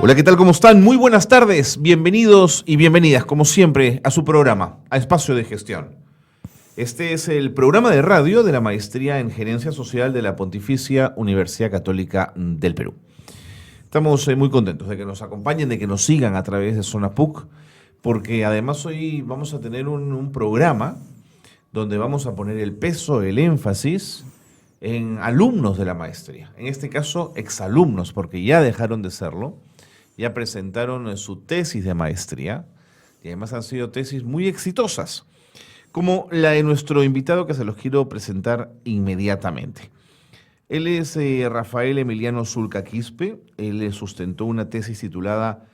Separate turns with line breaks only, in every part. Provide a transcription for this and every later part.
Hola, ¿qué tal? ¿Cómo están? Muy buenas tardes. Bienvenidos y bienvenidas, como siempre, a su programa, a Espacio de Gestión. Este es el programa de radio de la Maestría en Gerencia Social de la Pontificia Universidad Católica del Perú. Estamos muy contentos de que nos acompañen, de que nos sigan a través de Zona PUC, porque además hoy vamos a tener un programa donde vamos a poner el peso, el énfasis en alumnos de la maestría. En este caso, exalumnos, porque ya dejaron de serlo, ya presentaron su tesis de maestría y además han sido tesis muy exitosas, como la de nuestro invitado que se los quiero presentar inmediatamente. Él es Rafael Emiliano Zulca Quispe. Él sustentó una tesis titulada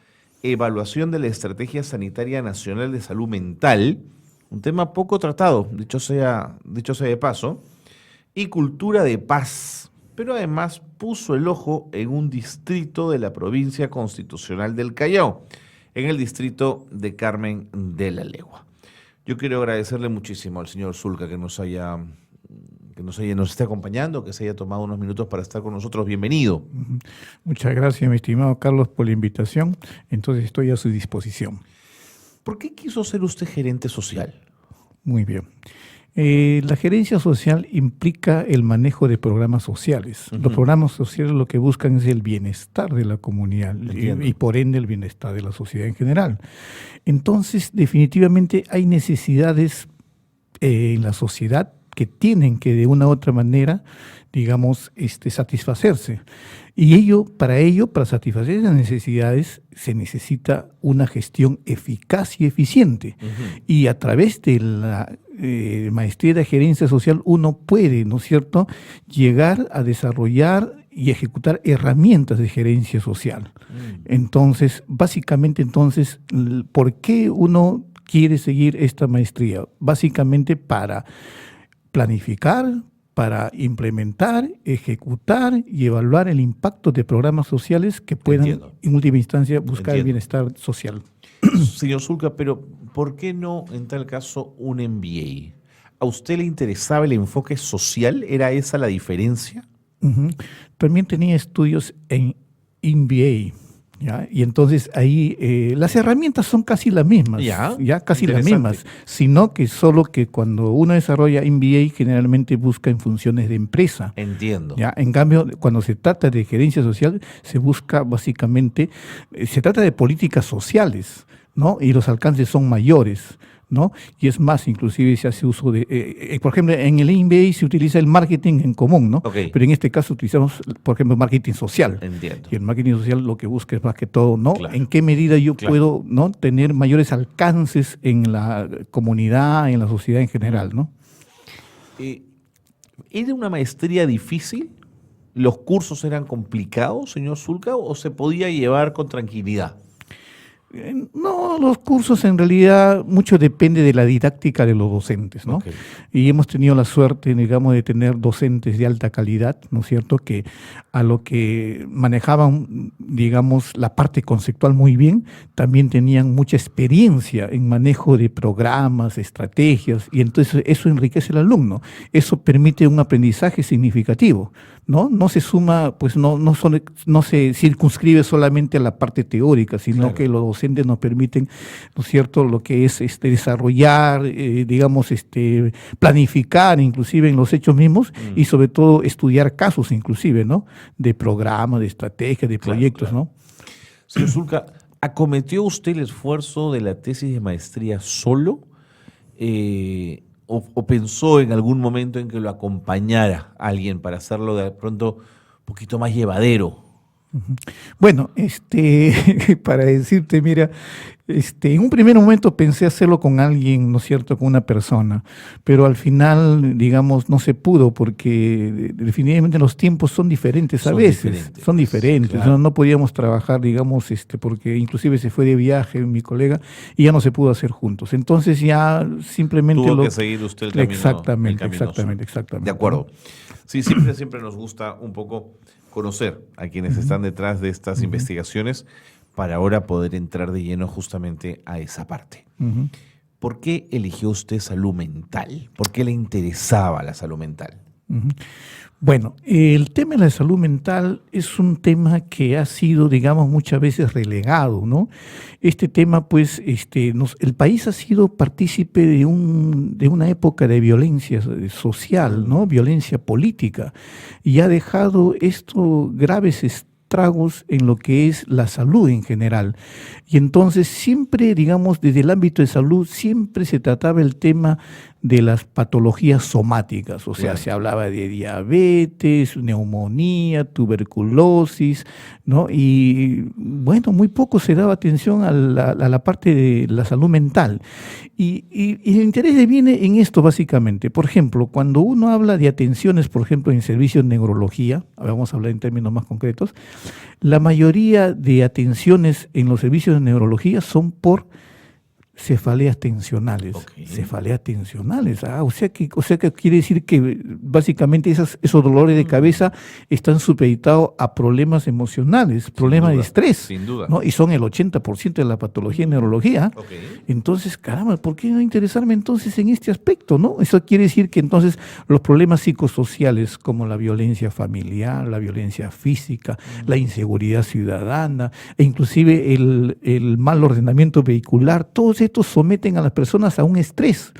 Evaluación de la Estrategia Sanitaria Nacional de Salud Mental, un tema poco tratado, dicho sea de paso, y cultura de paz, pero además puso el ojo en un distrito de la provincia constitucional del Callao, en el distrito de Carmen de la Legua. Yo quiero agradecerle muchísimo al señor Zulca que nos esté acompañando, que se haya tomado unos minutos para estar con nosotros. Bienvenido.
Muchas gracias, mi estimado Carlos, por la invitación. Entonces estoy a su disposición.
¿Por qué quiso ser usted gerente social?
Muy bien. La gerencia social implica el manejo de programas sociales. Los programas sociales lo que buscan es el bienestar de la comunidad y por ende el bienestar de la sociedad en general. Entonces, definitivamente hay necesidades en la sociedad que tienen que de una u otra manera, digamos, satisfacerse. Y para satisfacer esas necesidades, se necesita una gestión eficaz y eficiente. Y a través de la maestría de gerencia social, uno puede, ¿no es cierto?, llegar a desarrollar y ejecutar herramientas de gerencia social. Entonces, básicamente, ¿por qué uno quiere seguir esta maestría? Básicamente para planificar, para implementar, ejecutar y evaluar el impacto de programas sociales que puedan, en última instancia, buscar el bienestar social.
Señor Zulca, pero ¿por qué no, en tal caso, un MBA? ¿A usted le interesaba el enfoque social? ¿Era esa la diferencia?
También tenía estudios en MBA. ¿Ya? Y entonces ahí las herramientas son casi las mismas, casi las mismas, sino que solo que cuando uno desarrolla MBA generalmente busca en funciones de empresa.
Entiendo.
¿Ya? En cambio, cuando se trata de gerencia social, se busca básicamente, se trata de políticas sociales, ¿no? Y los alcances son mayores, ¿no? Y es más, inclusive se hace uso de, por ejemplo, en el MBA se utiliza el marketing en común, ¿no? Pero en este caso utilizamos, por ejemplo, marketing social.
Entiendo.
Y el marketing social lo que busca es más que todo, ¿no? En qué medida yo puedo, ¿no?, tener mayores alcances en la comunidad, en la sociedad en general, ¿no?
¿Era una maestría difícil? ¿Los cursos eran complicados, señor Zulca, o se podía llevar con tranquilidad?
No, los cursos en realidad mucho depende de la didáctica de los docentes, ¿no? Y hemos tenido la suerte, digamos, de tener docentes de alta calidad, ¿no es cierto?, que a lo que manejaban, digamos, la parte conceptual muy bien, también tenían mucha experiencia en manejo de programas, estrategias, y entonces eso enriquece al alumno. Eso permite un aprendizaje significativo, ¿no? No se suma, pues no se circunscribe solamente a la parte teórica, sino que los docentes nos permiten, ¿no es cierto?, lo que es desarrollar, digamos, planificar inclusive en los hechos mismos y sobre todo estudiar casos inclusive, ¿no?, de programas, de estrategias, de proyectos, ¿no?
Señor Zulca, ¿acometió usted el esfuerzo de la tesis de maestría solo? ¿O pensó en algún momento en que lo acompañara alguien para hacerlo de pronto un poquito más llevadero?
Bueno, para decirte, mira, en un primer momento pensé hacerlo con alguien, ¿no es cierto?, con una persona, pero al final, digamos, no se pudo porque definitivamente los tiempos son diferentes a veces, son diferentes. Claro. No podíamos trabajar, digamos, porque inclusive se fue de viaje mi colega y ya no se pudo hacer juntos. Entonces ya simplemente
tuvo que seguir usted el camino.
Exactamente.
De acuerdo. Sí, siempre nos gusta un poco conocer a quienes están detrás de estas investigaciones para ahora poder entrar de lleno justamente a esa parte. ¿Por qué eligió usted salud mental? ¿Por qué le interesaba la salud mental?
Ujú. Bueno, el tema de la salud mental es un tema que ha sido, digamos, muchas veces relegado, ¿no? Este tema, pues, el país ha sido partícipe de una época de violencia social, ¿no? Violencia política, y ha dejado esto graves estragos en lo que es la salud en general. Y entonces siempre, digamos, desde el ámbito de salud, siempre se trataba el tema de las patologías somáticas, o sea,
Claro.
se hablaba de diabetes, neumonía, tuberculosis, ¿no? Y bueno, muy poco se daba atención a la parte de la salud mental. Y el interés viene en esto básicamente. Por ejemplo, cuando uno habla de atenciones, por ejemplo, en servicios de neurología, vamos a hablar en términos más concretos, la mayoría de atenciones en los servicios de neurología son por cefaleas tensionales.
Ok.
Cefaleas tensionales. O sea que quiere decir que básicamente esos dolores de cabeza están supeditados a problemas emocionales, problemas de
duda,
estrés.
sin duda.
¿No? Y son el 80% de la patología en neurología.
Ok.
Entonces, caramba, ¿por qué no interesarme entonces en este aspecto, no? Eso quiere decir que entonces los problemas psicosociales como la violencia familiar, la violencia física, la inseguridad ciudadana e inclusive el mal ordenamiento vehicular, todos estos someten a las personas a un estrés.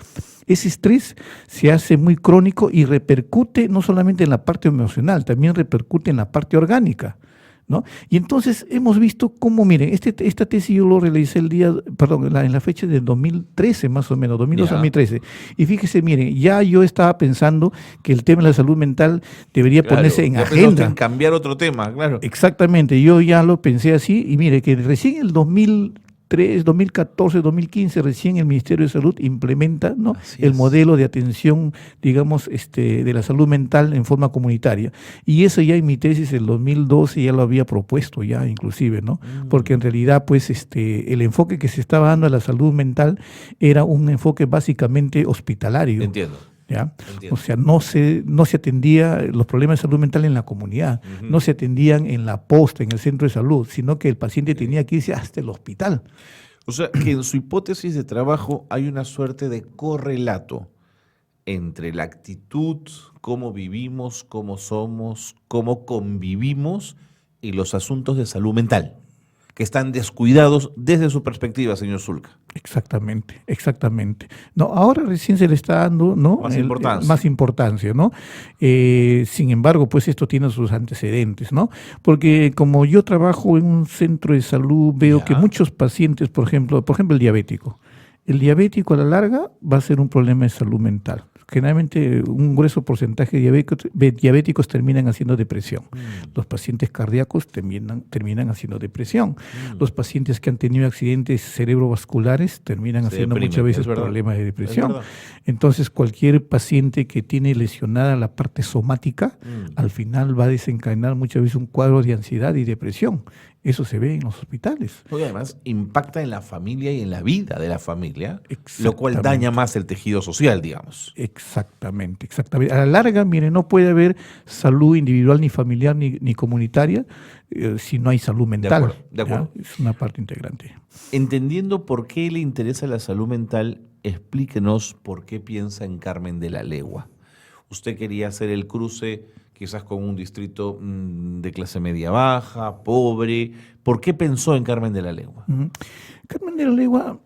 Ese estrés se hace muy crónico y repercute no solamente en la parte emocional, también repercute en la parte orgánica, ¿no? Y entonces hemos visto cómo, miren, esta tesis yo lo realicé en la fecha de 2013 más o menos, 2012-2013. Y fíjese, miren, ya yo estaba pensando que el tema de la salud mental debería ponerse en
ya
agenda.
pensaste en cambiar otro tema, claro.
Exactamente, yo ya lo pensé así y mire que recién el 2014, 2015, recién el Ministerio de Salud implementa, ¿no?, el modelo de atención, digamos, de la salud mental en forma comunitaria. Y eso ya en mi tesis en 2012 ya lo había propuesto ya inclusive, ¿no? Porque en realidad, pues, el enfoque que se estaba dando a la salud mental era un enfoque básicamente hospitalario.
Entiendo.
¿Ya?
Entiendo.
O sea, no se atendía los problemas de salud mental en la comunidad, no se atendían en la posta, en el centro de salud, sino que el paciente tenía que irse hasta el hospital.
O sea, que en su hipótesis de trabajo hay una suerte de correlato entre la actitud, cómo vivimos, cómo somos, cómo convivimos y los asuntos de salud mental, que están descuidados desde su perspectiva, señor Zulca.
Exactamente. No, ahora recién se le está dando, ¿no?, más importancia, ¿no? Sin embargo, pues esto tiene sus antecedentes, ¿no? Porque como yo trabajo en un centro de salud, veo que muchos pacientes, por ejemplo, el diabético. El diabético a la larga va a ser un problema de salud mental. Generalmente un grueso porcentaje de diabéticos terminan haciendo depresión. Los pacientes cardíacos terminan haciendo depresión. Los pacientes que han tenido accidentes cerebrovasculares terminan haciendo muchas veces problemas de depresión. Entonces cualquier paciente que tiene lesionada la parte somática, al final va a desencadenar muchas veces un cuadro de ansiedad y depresión. Eso se ve en los hospitales.
Y además impacta en la familia y en la vida de la familia, lo cual daña más el tejido social, digamos.
Exactamente. A la larga, mire, no puede haber salud individual, ni familiar, ni comunitaria, si no hay salud mental.
De acuerdo.
Es una parte integrante.
Entendiendo por qué le interesa la salud mental, explíquenos por qué piensa en Carmen de la Legua. Usted quería hacer el cruce quizás con un distrito de clase media baja, pobre. ¿Por qué pensó en Carmen de la Legua?
Carmen de la Legua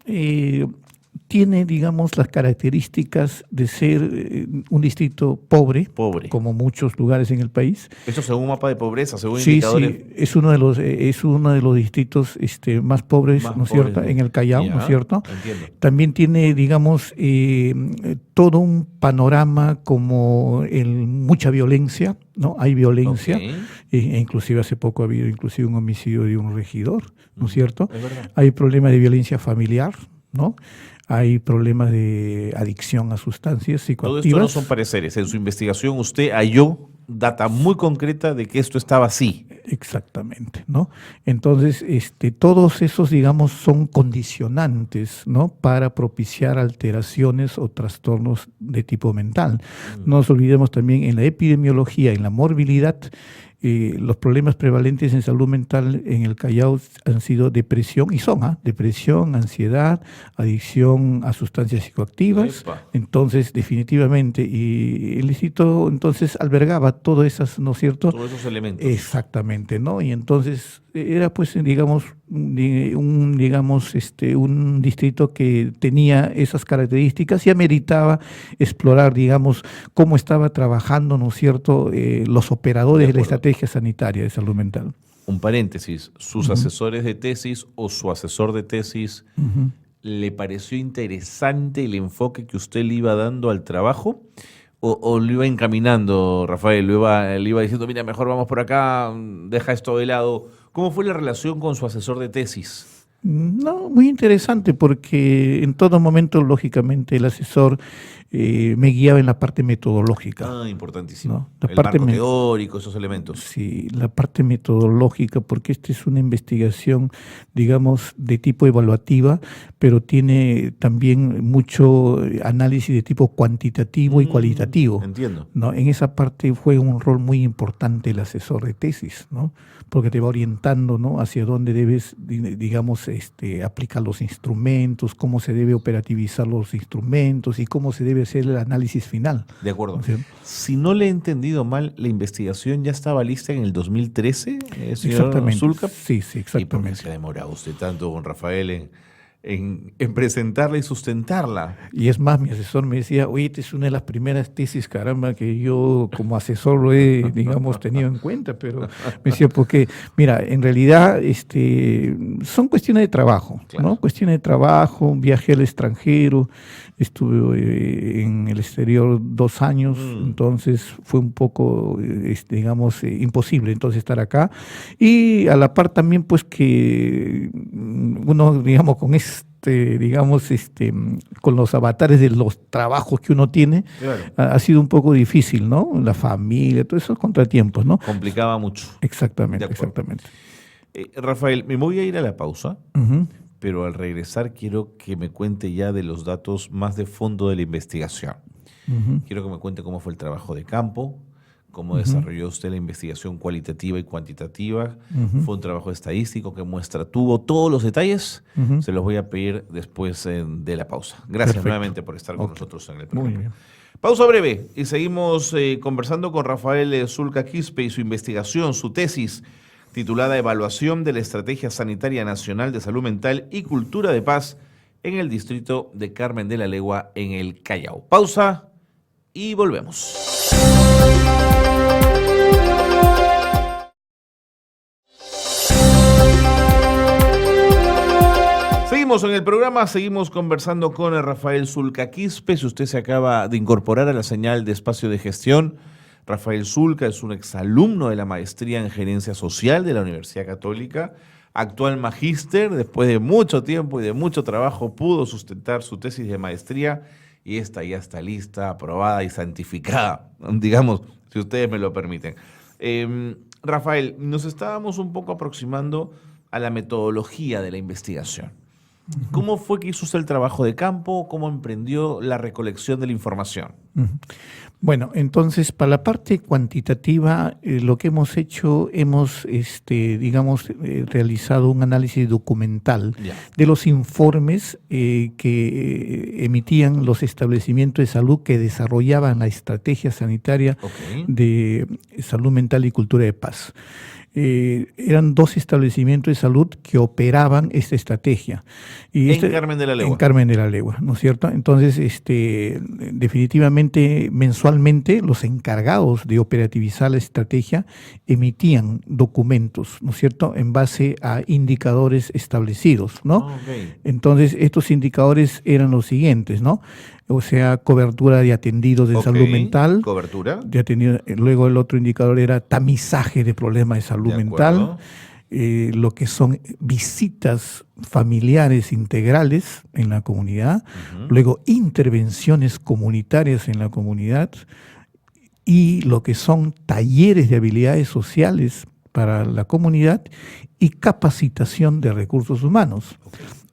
tiene, digamos, las características de ser un distrito pobre, como muchos lugares en el país.
Eso según un mapa de pobreza, según indicadores.
Sí, es uno de los distritos más pobres, ¿no es cierto?, en el Callao, ¿no es cierto?
Entiendo.
También tiene, digamos, todo un panorama como mucha violencia, ¿no? Hay violencia, e inclusive hace poco ha habido inclusive un homicidio de un regidor, ¿no es cierto?
Es verdad.
Hay problemas de violencia familiar, ¿no? Hay problemas de adicción a sustancias psicoactivas.
Todo esto no son pareceres. En su investigación usted halló data muy concreta de que esto estaba así.
Exactamente, ¿no? Entonces, todos esos, digamos, son condicionantes, ¿no? Para propiciar alteraciones o trastornos de tipo mental. No nos olvidemos también en la epidemiología, en la morbilidad, los problemas prevalentes en salud mental en el Callao han sido depresión, y son depresión, ansiedad, adicción a sustancias psicoactivas.
Epa.
Entonces, definitivamente, y el instituto entonces albergaba todas esas, ¿no es cierto?
Todos esos elementos.
Exactamente, ¿no? Y entonces era, pues, digamos, un distrito que tenía esas características y ameritaba explorar, digamos, cómo estaba trabajando, ¿no es cierto?, los operadores de la estrategia sanitaria de salud mental.
Un paréntesis, sus asesores de tesis o su asesor de tesis, ¿le pareció interesante el enfoque que usted le iba dando al trabajo? ¿O lo iba encaminando, Rafael? Le iba diciendo, mira, mejor vamos por acá, deja esto de lado. ¿Cómo fue la relación con su asesor de tesis?
No, muy interesante, porque en todo momento, lógicamente, el asesor me guiaba en la parte metodológica.
Importantísimo.
¿No? La
El
parte
marco teórico, esos elementos.
Sí, la parte metodológica, porque esta es una investigación, digamos, de tipo evaluativa, pero tiene también mucho análisis de tipo cuantitativo y cualitativo.
Entiendo.
¿No? En esa parte juega un rol muy importante el asesor de tesis, ¿no? Porque te va orientando, ¿no?, hacia dónde debes, digamos, aplicar los instrumentos, cómo se debe operativizar los instrumentos y cómo se debe hacer el análisis final.
De acuerdo.
¿Sí?
Si no le he entendido mal, ¿la investigación ya estaba lista en el 2013, señor
Exactamente.
Zulca?
Sí,
¿Y por qué
exactamente.
se ha demorado usted tanto, don Rafael, en presentarla y sustentarla?
Y es más, mi asesor me decía, oye, esta es una de las primeras tesis, caramba, que yo como asesor lo he, digamos, tenido en cuenta, pero me decía, porque, mira, en realidad son cuestiones de trabajo,
Claro.
¿no? Cuestiones de trabajo, viajé al extranjero, estuve en el exterior 2 años, entonces fue un poco, digamos, imposible entonces estar acá. Y a la par también, pues, que uno, digamos, con los avatares de los trabajos que uno tiene,
Claro.
ha sido un poco difícil, ¿no? La familia, todos esos contratiempos, ¿no?
Complicaba mucho.
Exactamente,
De acuerdo.
exactamente.
Rafael, me voy a ir a la pausa,
Ujú.
pero al regresar quiero que me cuente ya de los datos más de fondo de la investigación.
Ujú.
Quiero que me cuente cómo fue el trabajo de campo, cómo desarrolló usted la investigación cualitativa y cuantitativa. Fue un trabajo estadístico que tuvo todos los detalles.
Ujú.
Se los voy a pedir después de la pausa. Gracias
Perfecto.
nuevamente por estar con
Ok.
nosotros en el
Muy
programa.
bien.
Pausa breve y seguimos conversando con Rafael Zulca Quispe y su investigación, su tesis titulada Evaluación de la Estrategia Sanitaria Nacional de Salud Mental y Cultura de Paz en el distrito de Carmen de la Legua, en el Callao. Pausa y volvemos. Seguimos en el programa, seguimos conversando con el Rafael Zulca Quispe. Si usted se acaba de incorporar a la señal de Espacio de Gestión, Rafael Zulca es un exalumno de la maestría en Gerencia Social de la Universidad Católica, actual magíster. Después de mucho tiempo y de mucho trabajo pudo sustentar su tesis de maestría y esta ya está lista, aprobada y santificada, digamos, si ustedes me lo permiten. Rafael, nos estábamos un poco aproximando a la metodología de la investigación. ¿Cómo fue que hizo usted el trabajo de campo? ¿Cómo emprendió la recolección de la información?
Bueno, entonces, para la parte cuantitativa, lo que hemos hecho, realizado un análisis documental de los informes que emitían los establecimientos de salud que desarrollaban la estrategia sanitaria de salud mental y cultura de paz. Eran 2 establecimientos de salud que operaban esta estrategia. Y
en Carmen de la Legua.
En Carmen de la Legua, ¿no es cierto? Entonces, definitivamente, mensualmente, los encargados de operativizar la estrategia emitían documentos, ¿no es cierto?, en base a indicadores establecidos, ¿no? Entonces, estos indicadores eran los siguientes, ¿no? O sea, cobertura de atendidos de salud mental.
Cobertura.
Luego el otro indicador era tamizaje de problemas de salud mental. Lo que son visitas familiares integrales en la comunidad. Luego intervenciones comunitarias en la comunidad. y lo que son talleres de habilidades sociales para la comunidad y capacitación de recursos humanos.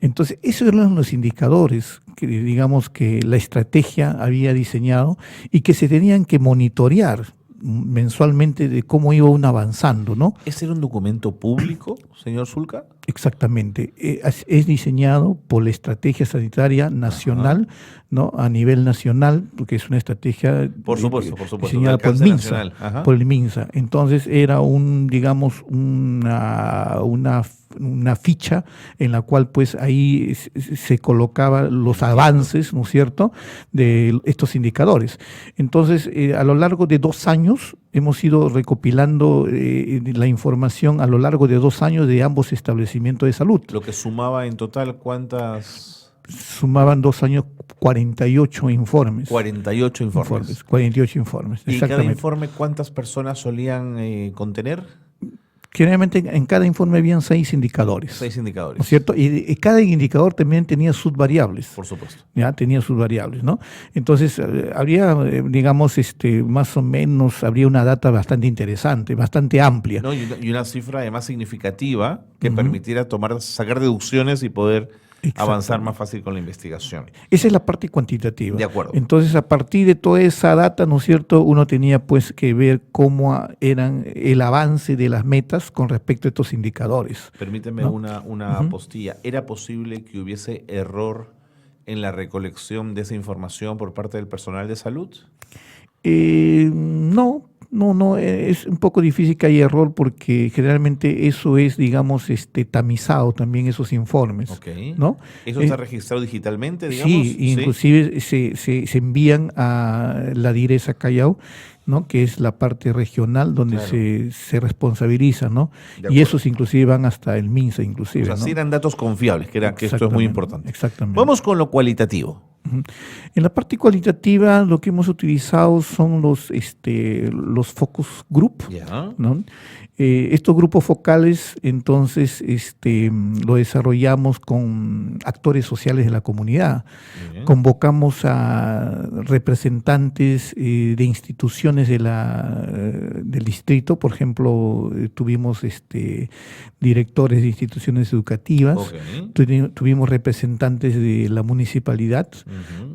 Entonces, esos eran los indicadores que, digamos, que la estrategia había diseñado y que se tenían que monitorear mensualmente de cómo iba uno avanzando, ¿no?
¿Ese era un documento público, señor Zulca?
Exactamente. Es diseñado por la Estrategia Sanitaria Nacional, ¿no? A nivel nacional, porque es una estrategia
por supuesto,
diseñada por el MINSA. Entonces era digamos, una ficha en la cual pues ahí se colocaban los avances, ¿no es cierto?, de estos indicadores. Entonces, a lo largo de 2 años hemos ido recopilando la información a lo largo de 2 años de ambos establecimientos de salud.
Lo que sumaba en total, ¿cuántas?
Sumaban 2 años 48 informes.
48 informes.
48 informes,
¿Y
exactamente.
cada informe cuántas personas solían contener?
Generalmente en cada informe habían 6 indicadores.
6 indicadores.
¿No es cierto? Y cada indicador también tenía subvariables.
Por supuesto.
Ya tenía subvariables, ¿no? Entonces, habría, digamos, más o menos, habría una data bastante interesante, bastante amplia.
No, y una cifra además significativa que permitiera sacar deducciones y poder avanzar más fácil con la investigación.
Esa es la parte cuantitativa.
De acuerdo.
Entonces, a partir de toda esa data, ¿no es cierto?, uno tenía pues que ver cómo eran el avance de las metas con respecto a estos indicadores.
Permíteme, ¿no?, una apostilla. ¿Era posible que hubiese error en la recolección de esa información por parte del personal de salud?
No, es un poco difícil que haya error porque generalmente eso es, digamos, tamizado también esos informes.
Okay.
¿No?
¿Eso está registrado digitalmente, digamos?
Sí, inclusive se envían a la Direza Callao, ¿no?, que es la parte regional donde se responsabiliza, ¿no? Y esos inclusive van hasta el MINSA, inclusive.
O sea,
¿no?
sí eran datos confiables, que esto es muy importante.
Exactamente.
Vamos con lo cualitativo.
En la parte cualitativa, lo que hemos utilizado son los focus group, ¿no? Estos grupos focales, entonces, lo desarrollamos con actores sociales de la comunidad. Convocamos a representantes de instituciones del distrito. Por ejemplo, tuvimos directores de instituciones educativas, tuvimos representantes de la municipalidad,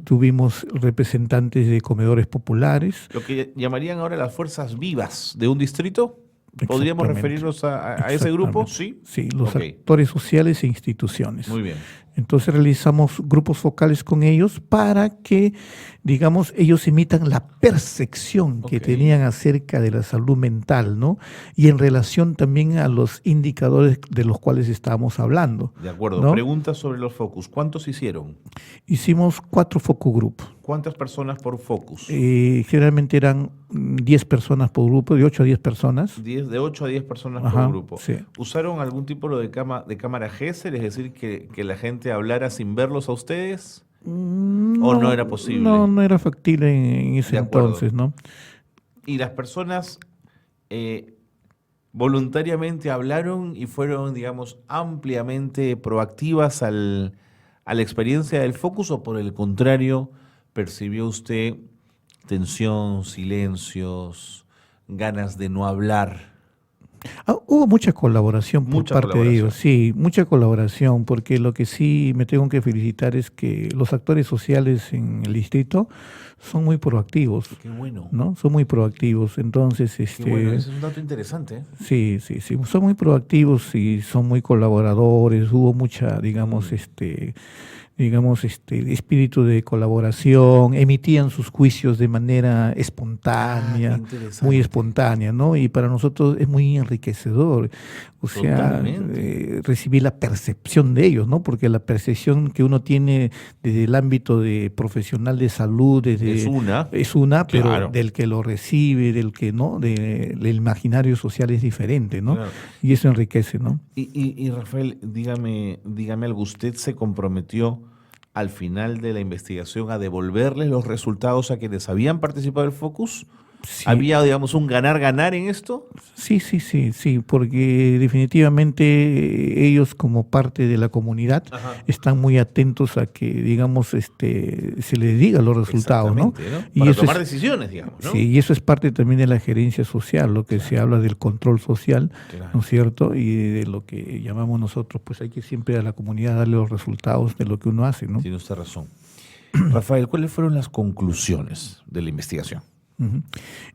tuvimos representantes de comedores populares.
Lo que llamarían ahora las fuerzas vivas de un distrito. ¿Podríamos referirnos a ese grupo? Sí,
los actores sociales e instituciones.
Muy bien.
Entonces realizamos grupos focales con ellos para que, digamos, ellos emitan la percepción que tenían acerca de la salud mental, ¿no? Y en relación también a los indicadores de los cuales estábamos hablando.
De acuerdo.
¿No?
Preguntas sobre los focus. ¿Cuántos hicieron?
Hicimos 4 focus group.
¿Cuántas personas por focus?
Generalmente eran 10 personas por grupo, de 8 a 10 personas.
De 8 a 10 personas por grupo.
Sí.
¿Usaron algún tipo de cámara Gesell? Es decir, que la gente hablara sin verlos a ustedes. ¿O no era posible?
No era factible en ese entonces, ¿no?
¿Y las personas voluntariamente hablaron y fueron, digamos, ampliamente proactivas a la experiencia del focus, o por el contrario, percibió usted tensión, silencios, ganas de no hablar?
Hubo mucha colaboración por parte de ellos, sí, mucha colaboración, porque lo que sí me tengo que felicitar es que los actores sociales en el distrito son muy proactivos.
Qué bueno.
¿No? Son muy proactivos, entonces...
Qué bueno, ese es un dato interesante.
Sí, son muy proactivos y son muy colaboradores, hubo mucha, digamos, espíritu de colaboración, emitían sus juicios de manera espontánea, muy espontánea, ¿no? Y para nosotros es muy enriquecedor, o sea, recibir la percepción de ellos, ¿no? Porque la percepción que uno tiene desde el ámbito de profesional de salud es una, pero del que lo recibe, del que no, del imaginario social es diferente, ¿no? Claro. Y eso enriquece, ¿no?
Y Rafael, dígame algo, ¿usted se comprometió al final de la investigación a devolverles los resultados a quienes habían participado del focus,
Sí.
¿Había, digamos, un ganar-ganar en esto?
Sí, porque definitivamente ellos como parte de la comunidad están muy atentos a que, digamos, se les diga los resultados, ¿no?
Y para tomar decisiones, digamos, ¿no?
Sí, y eso es parte también de la gerencia social, lo que se habla del control social, ¿no es cierto? Y de lo que llamamos nosotros, pues hay que siempre a la comunidad darle los resultados de lo que uno hace, ¿no?
Tiene usted razón. Rafael, ¿cuáles fueron las conclusiones de la investigación?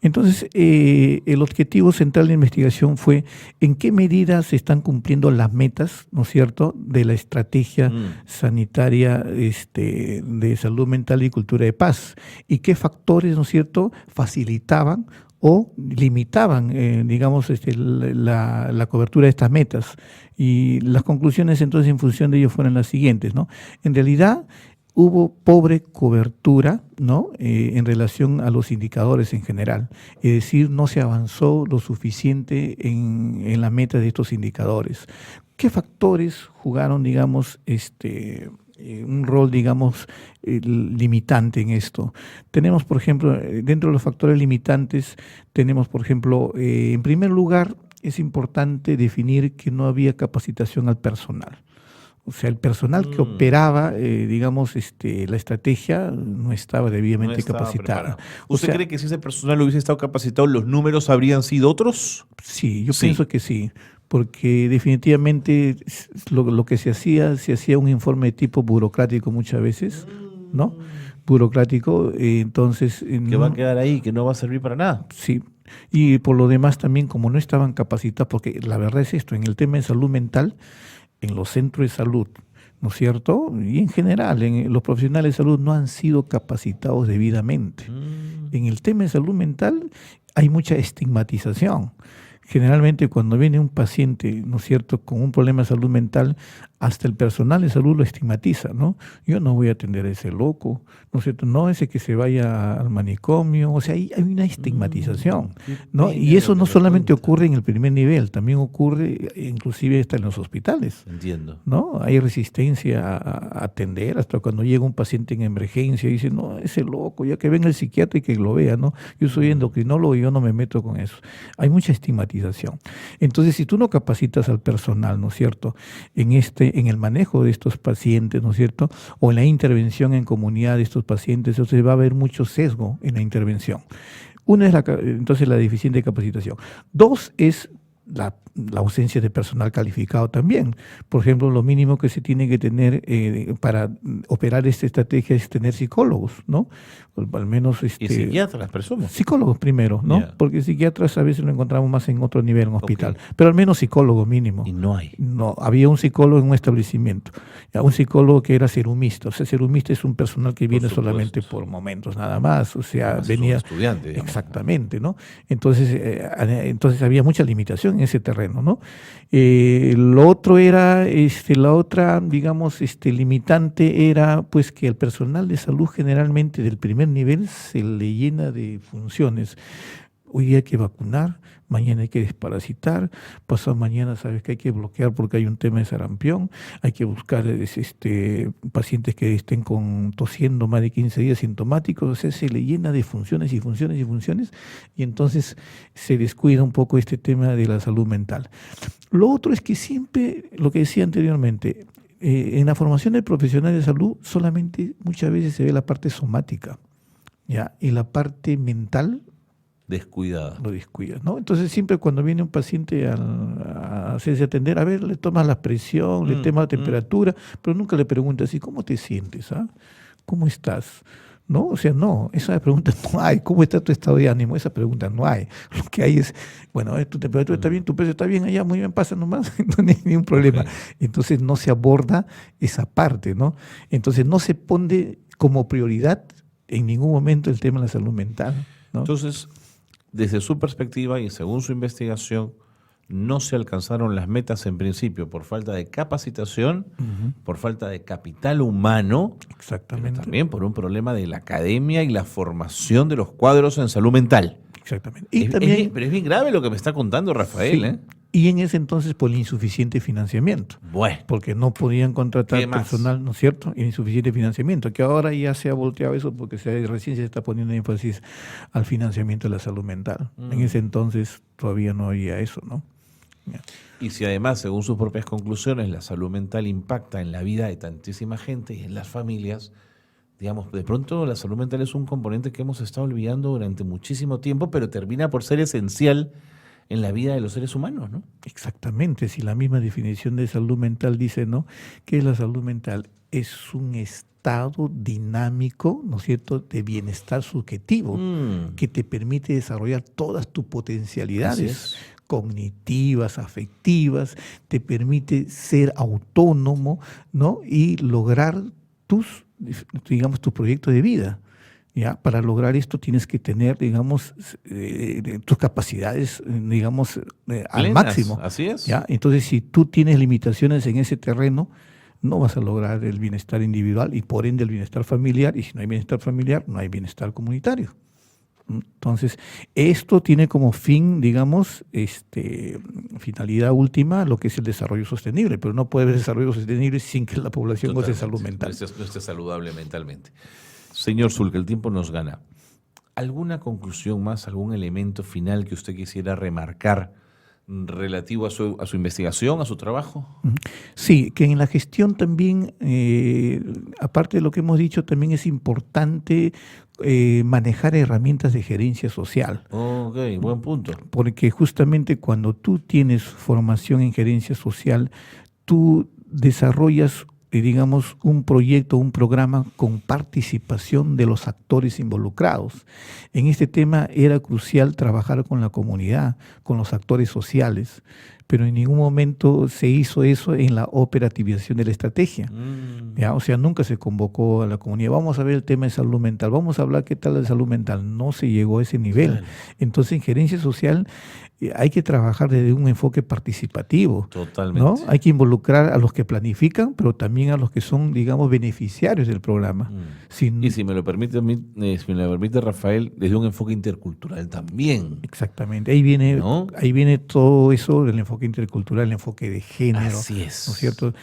Entonces, el objetivo central de la investigación fue en qué medida se están cumpliendo las metas, ¿no es cierto?, de la estrategia sanitaria de salud mental y cultura de paz, y qué factores, ¿no es cierto?, facilitaban o limitaban, digamos, la cobertura de estas metas. Y las conclusiones entonces en función de ello fueron las siguientes, ¿no? En realidad, hubo pobre cobertura, ¿no?, en relación a los indicadores en general. Es decir, no se avanzó lo suficiente en la meta de estos indicadores. ¿Qué factores jugaron, digamos, un rol, digamos, limitante en esto? Tenemos, por ejemplo, dentro de los factores limitantes, tenemos, por ejemplo, en primer lugar, es importante definir que no había capacitación al personal. O sea, el personal que operaba, digamos, la estrategia no estaba debidamente capacitado.
¿Usted cree que si ese personal hubiese estado capacitado, los números habrían sido otros?
Sí, yo pienso que sí, porque definitivamente lo que se hacía un informe de tipo burocrático muchas veces, ¿no? Burocrático, entonces...
Que va a quedar ahí, que no va a servir para nada.
Sí, y por lo demás también, como no estaban capacitados, porque la verdad es esto, en el tema de salud mental, en los centros de salud, ¿no es cierto? Y en general, los profesionales de salud no han sido capacitados debidamente. En el tema de salud mental hay mucha estigmatización. Generalmente cuando viene un paciente, ¿no es cierto?, con un problema de salud mental, hasta el personal de salud lo estigmatiza, ¿no? Yo no voy a atender a ese loco, ¿no es cierto? No ese que se vaya al manicomio, o sea, hay una estigmatización, ¿no? Y eso no solamente ocurre en el primer nivel, también ocurre inclusive hasta en los hospitales.
Entiendo.
¿No? Hay resistencia a atender, hasta cuando llega un paciente en emergencia y dice, no, ese loco, ya que venga el psiquiatra y que lo vea, ¿no? Yo soy endocrinólogo y yo no me meto con eso. Hay mucha estigmatización. Entonces, si tú no capacitas al personal, ¿no es cierto?, en el manejo de estos pacientes, ¿no es cierto?, o en la intervención en comunidad de estos pacientes, entonces va a haber mucho sesgo en la intervención. Una es entonces la deficiente capacitación. Dos es la ausencia de personal calificado también. Por ejemplo, lo mínimo que se tiene que tener para operar esta estrategia es tener psicólogos, ¿no? O al menos
y psiquiatras, presumo.
Psicólogos primero, ¿no? Yeah. Porque psiquiatras a veces lo encontramos más en otro nivel, en hospital. Pero al menos psicólogo mínimo.
Y no hay.
No, había un psicólogo en un establecimiento. Un psicólogo que era serumista. O sea, serumista es un personal que viene solamente por momentos nada más. O sea, venía...
estudiante, digamos.
Exactamente, ¿no? Entonces había mucha limitación en ese terreno, ¿no? Lo otro era, la otra, digamos, limitante era pues que el personal de salud generalmente del primer nivel se le llena de funciones. Hoy hay que vacunar, mañana hay que desparasitar, pasado mañana sabes que hay que bloquear porque hay un tema de sarampión, hay que buscar pacientes que estén tosiendo más de 15 días sintomáticos, o sea, se le llena de funciones y funciones y funciones, y entonces se descuida un poco este tema de la salud mental. Lo otro es que siempre, lo que decía anteriormente, en la formación del profesional de salud solamente muchas veces se ve la parte somática, ¿ya? Y la parte mental
descuidada.
Lo descuida, ¿no? Entonces siempre cuando viene un paciente a hacerse atender, a ver, le tomas la presión, le tomas la temperatura, pero nunca le preguntas, ¿y cómo te sientes? ¿Ah? ¿Cómo estás? ¿No? O sea, no, esa pregunta no hay. ¿Cómo está tu estado de ánimo? Esa pregunta no hay. Lo que hay es, bueno, tu temperatura está bien, tu peso está bien, allá, muy bien, pasa nomás, no hay ningún problema. Okay. Entonces no se aborda esa parte, ¿no? Entonces no se pone como prioridad en ningún momento el tema de la salud mental, ¿no?
Entonces, desde su perspectiva y según su investigación, no se alcanzaron las metas en principio por falta de capacitación, por falta de capital humano,
exactamente,
pero también por un problema de la academia y la formación de los cuadros en salud mental.
Exactamente.
Pero es bien grave lo que me está contando Rafael,
sí.
¿eh?
Y en ese entonces por el insuficiente financiamiento.
Bueno.
Porque no podían contratar personal, ¿no es cierto? Y insuficiente financiamiento, que ahora ya se ha volteado eso porque recién se está poniendo énfasis al financiamiento de la salud mental. En ese entonces todavía no había eso, ¿no? Ya.
Y si además, según sus propias conclusiones, la salud mental impacta en la vida de tantísima gente y en las familias, digamos, de pronto la salud mental es un componente que hemos estado olvidando durante muchísimo tiempo, pero termina por ser esencial en la vida de los seres humanos, ¿no?
Exactamente, si la misma definición de salud mental dice, ¿no?, que la salud mental es un estado dinámico, ¿no es cierto?, de bienestar subjetivo que te permite desarrollar todas tus potencialidades cognitivas, afectivas, te permite ser autónomo, ¿no?, y lograr tus proyectos de vida. ¿Ya? Para lograr esto tienes que tener, digamos, tus capacidades, digamos, al máximo.
Así es.
¿Ya? Entonces, si tú tienes limitaciones en ese terreno, no vas a lograr el bienestar individual y por ende el bienestar familiar. Y si no hay bienestar familiar, no hay bienestar comunitario. Entonces, esto tiene como fin, digamos, finalidad última, lo que es el desarrollo sostenible, pero no puede haber desarrollo sostenible sin que la población goce de salud mental.
No esté saludable mentalmente. Señor Zulca, el tiempo nos gana. ¿Alguna conclusión más, algún elemento final que usted quisiera remarcar relativo a su investigación, a su trabajo?
Sí, que en la gestión también, aparte de lo que hemos dicho, también es importante manejar herramientas de gerencia social.
Ok, buen punto.
Porque justamente cuando tú tienes formación en gerencia social, tú desarrollas digamos, un proyecto, un programa con participación de los actores involucrados. En este tema era crucial trabajar con la comunidad, con los actores sociales, pero en ningún momento se hizo eso en la operativización de la estrategia. ¿Ya? O sea, nunca se convocó a la comunidad. Vamos a ver el tema de salud mental, vamos a hablar qué tal de salud mental. No se llegó a ese nivel. Claro. Entonces, en gerencia social hay que trabajar desde un enfoque participativo.
Totalmente.
¿No? Hay que involucrar a los que planifican, pero también a los que son, digamos, beneficiarios del programa.
Y si me lo permite, Rafael, desde un enfoque intercultural también.
Exactamente. Ahí viene todo eso del enfoque intercultural, el enfoque de género.
Así es.
¿No es cierto?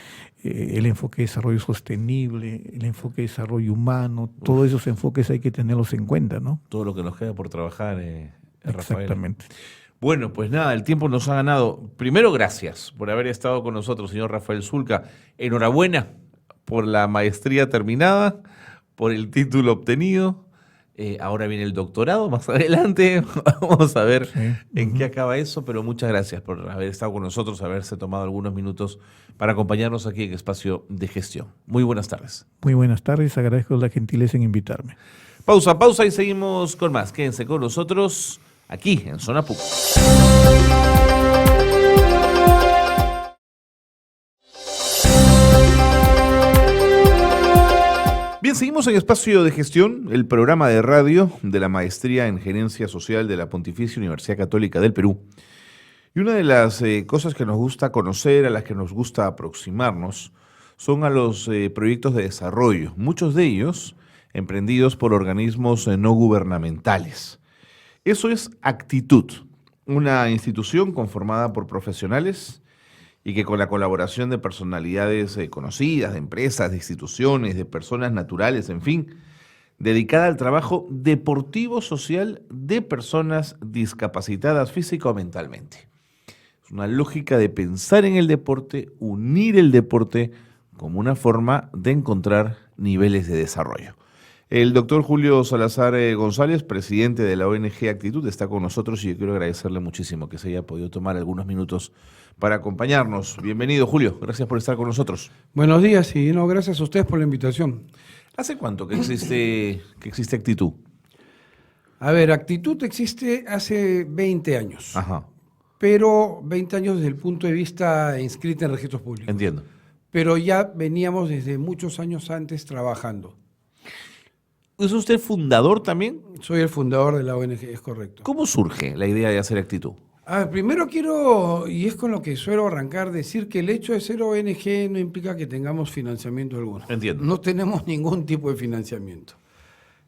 El enfoque de desarrollo sostenible, el enfoque de desarrollo humano, todos esos enfoques hay que tenerlos en cuenta, ¿no?
Todo lo que nos queda por trabajar, Rafael.
Exactamente.
Bueno, pues nada, el tiempo nos ha ganado. Primero, gracias por haber estado con nosotros, señor Rafael Zulca. Enhorabuena por la maestría terminada, por el título obtenido. Ahora viene el doctorado más adelante. Vamos a ver en qué acaba eso, pero muchas gracias por haber estado con nosotros, haberse tomado algunos minutos para acompañarnos aquí en Espacio de Gestión. Muy buenas tardes.
Muy buenas tardes, agradezco la gentileza en invitarme.
Pausa y seguimos con más. Quédense con nosotros aquí en Zona PUC. Bien, seguimos en Espacio de Gestión, el programa de radio de la Maestría en Gerencia Social de la Pontificia Universidad Católica del Perú. Y una de las cosas que nos gusta conocer, a las que nos gusta aproximarnos, son a los proyectos de desarrollo, muchos de ellos emprendidos por organismos no gubernamentales. Eso es Actitud, una institución conformada por profesionales y que con la colaboración de personalidades conocidas, de empresas, de instituciones, de personas naturales, en fin, dedicada al trabajo deportivo social de personas discapacitadas física o mentalmente. Es una lógica de pensar en el deporte, unir el deporte como una forma de encontrar niveles de desarrollo. El doctor Julio Salazar González, presidente de la ONG Actitud, está con nosotros y yo quiero agradecerle muchísimo que se haya podido tomar algunos minutos para acompañarnos. Bienvenido, Julio. Gracias por estar con nosotros.
Buenos días y gracias a ustedes por la invitación.
¿Hace cuánto que existe Actitud?
A ver, Actitud existe hace 20 años.
Ajá.
Pero 20 años desde el punto de vista inscrita en registros públicos.
Entiendo.
Pero ya veníamos desde muchos años antes trabajando.
¿Es usted fundador también?
Soy el fundador de la ONG, es correcto.
¿Cómo surge la idea de hacer Actitud?
A ver, primero quiero, y es con lo que suelo arrancar, decir que el hecho de ser ONG no implica que tengamos financiamiento alguno.
Entiendo.
No tenemos ningún tipo de financiamiento.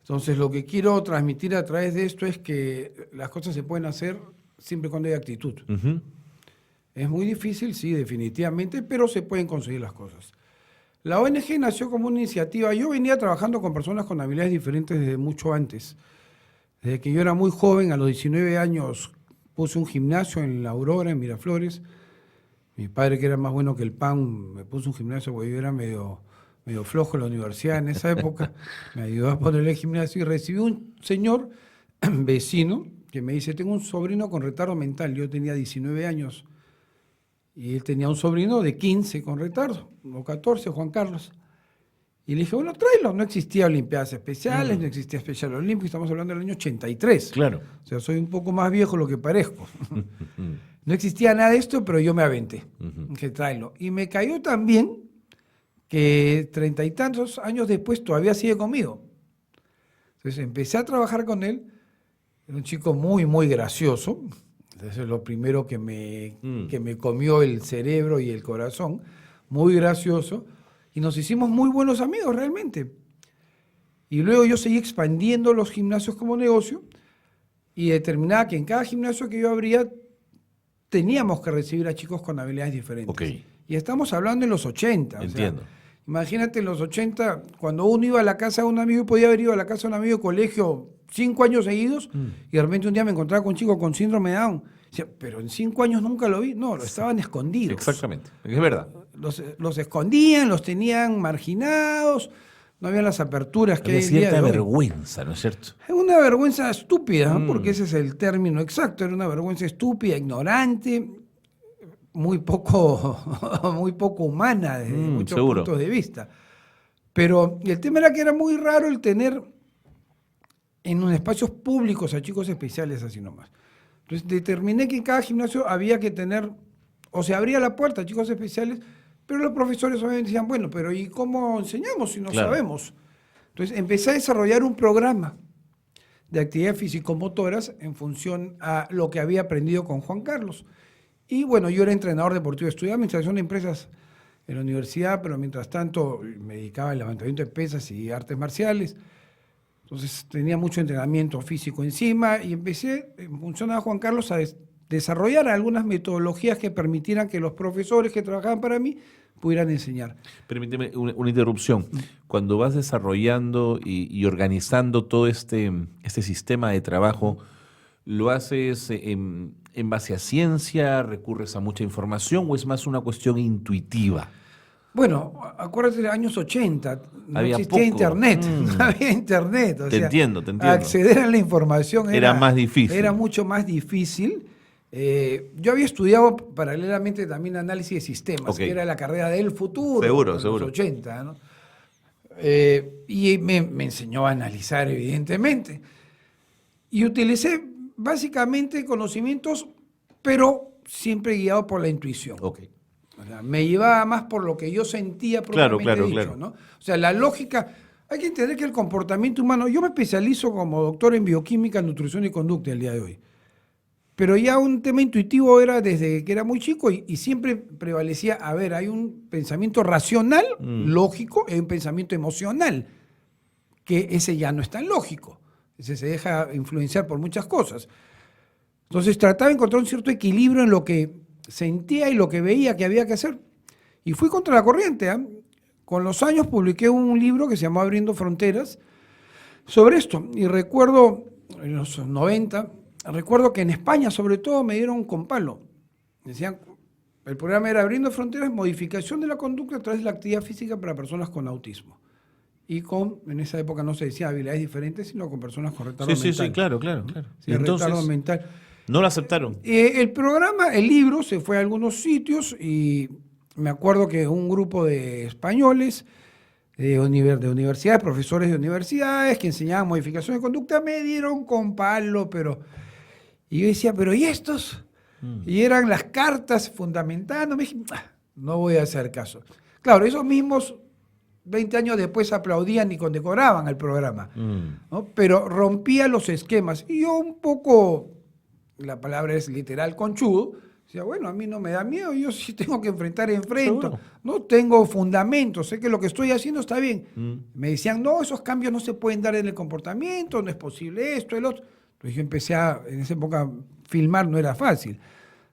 Entonces, lo que quiero transmitir a través de esto es que las cosas se pueden hacer siempre cuando hay actitud. Es muy difícil, sí, definitivamente, pero se pueden conseguir las cosas. La ONG nació como una iniciativa. Yo venía trabajando con personas con habilidades diferentes desde mucho antes. Desde que yo era muy joven, a los 19 años, puse un gimnasio en La Aurora, en Miraflores. Mi padre, que era más bueno que el pan, me puso un gimnasio porque yo era medio flojo en la universidad en esa época. Me ayudó a ponerle el gimnasio y recibí un señor vecino que me dice, tengo un sobrino con retardo mental. Yo tenía 19 años. Y él tenía un sobrino de 15 con retardo, o 14, Juan Carlos. Y le dije, bueno, tráelo. No existía Olimpiadas Especiales, no existía Especial Olímpico, estamos hablando del año 83.
Claro.
O sea, soy un poco más viejo de lo que parezco. No existía nada de esto, pero yo me aventé. Dije, tráelo. Y me cayó también que 30 y tantos años después todavía sigue conmigo. Entonces empecé a trabajar con él. Era un chico muy, muy gracioso. Eso es lo primero que me comió el cerebro y el corazón, muy gracioso, y nos hicimos muy buenos amigos realmente. Y luego yo seguí expandiendo los gimnasios como negocio y determinaba que en cada gimnasio que yo abría teníamos que recibir a chicos con habilidades diferentes.
Okay.
Y estamos hablando en los 80.
Entiendo.
O sea, imagínate en los 80, cuando uno iba a la casa de un amigo, podía haber ido a la casa de un amigo de colegio 5 años seguidos, y de repente un día me encontraba con un chico con síndrome de Down. Decía, pero en 5 años nunca lo vi. No, lo estaban escondidos.
Exactamente, es verdad.
Los escondían, los tenían marginados, no había las aperturas que hay
Había
el día
cierta
de hoy.
vergüenza, ¿no es cierto?
Es una vergüenza estúpida, ¿no? Porque ese es el término exacto, era una vergüenza estúpida, ignorante, muy poco humana desde muchos
seguro.
puntos de vista. Pero el tema era que era muy raro el tener en los espacios públicos a chicos especiales así nomás. Entonces determiné que en cada gimnasio había que tener, o se abría la puerta a chicos especiales, pero los profesores obviamente decían, bueno, pero ¿y cómo enseñamos si no sabemos? Entonces empecé a desarrollar un programa de actividades físico-motoras en función a lo que había aprendido con Juan Carlos. Y bueno, yo era entrenador deportivo, estudiaba administración de empresas en la universidad, pero mientras tanto me dedicaba al levantamiento de pesas y artes marciales. Entonces tenía mucho entrenamiento físico encima y empecé, en función a Juan Carlos, a desarrollar algunas metodologías que permitieran que los profesores que trabajaban para mí pudieran enseñar.
Permíteme una interrupción. Cuando vas desarrollando y organizando todo este sistema de trabajo, ¿lo haces en base a ciencia, recurres a mucha información o es más una cuestión intuitiva?
Bueno, acuérdate de los años 80, no
Había
existía
poco.
internet, no había internet. O
Te
sea,
entiendo.
acceder a la información
Era más difícil.
Era mucho más difícil. Yo había estudiado paralelamente también análisis de sistemas, que era la carrera del futuro,
Seguro,
en
seguro.
los 80, ¿no? Y me enseñó a analizar, evidentemente. Y utilicé básicamente conocimientos, pero siempre guiado por la intuición.
Okay.
O sea, me llevaba más por lo que yo sentía propiamente dicho, ¿no? O sea, la lógica, hay que entender que el comportamiento humano, yo me especializo como doctor en bioquímica, nutrición y conducta el día de hoy, pero ya un tema intuitivo era desde que era muy chico y siempre prevalecía, a ver, hay un pensamiento racional, lógico, y hay un pensamiento emocional, que ese ya no es tan lógico, ese se deja influenciar por muchas cosas. Entonces trataba de encontrar un cierto equilibrio en lo que sentía y lo que veía que había que hacer. Y fui contra la corriente. Con los años publiqué un libro que se llamó Abriendo Fronteras sobre esto. Y recuerdo, en los 90, recuerdo que en España sobre todo me dieron con palo. Decían, el programa era Abriendo Fronteras, modificación de la conducta a través de la actividad física para personas con autismo. Y en esa época no se decía habilidades diferentes, sino con personas con retardo mental.
Sí, claro.
Sí, retardo mental.
¿No lo aceptaron?
El programa, el libro, se fue a algunos sitios y me acuerdo que un grupo de españoles de universidades, profesores de universidades que enseñaban modificación de conducta, me dieron con palo, pero... Y yo decía, ¿pero y estos? Y eran las cartas fundamentando. Me dije, no voy a hacer caso. Claro, esos mismos 20 años después aplaudían y condecoraban al programa, ¿no? Pero rompía los esquemas. Y yo un poco... la palabra es literal conchudo, decía, bueno, a mí no me da miedo, yo sí tengo que enfrento,
Seguro.
no tengo fundamentos, sé que lo que estoy haciendo está bien. Me decían, no, esos cambios no se pueden dar en el comportamiento, no es posible esto, el otro. Entonces yo empecé en esa época, filmar no era fácil,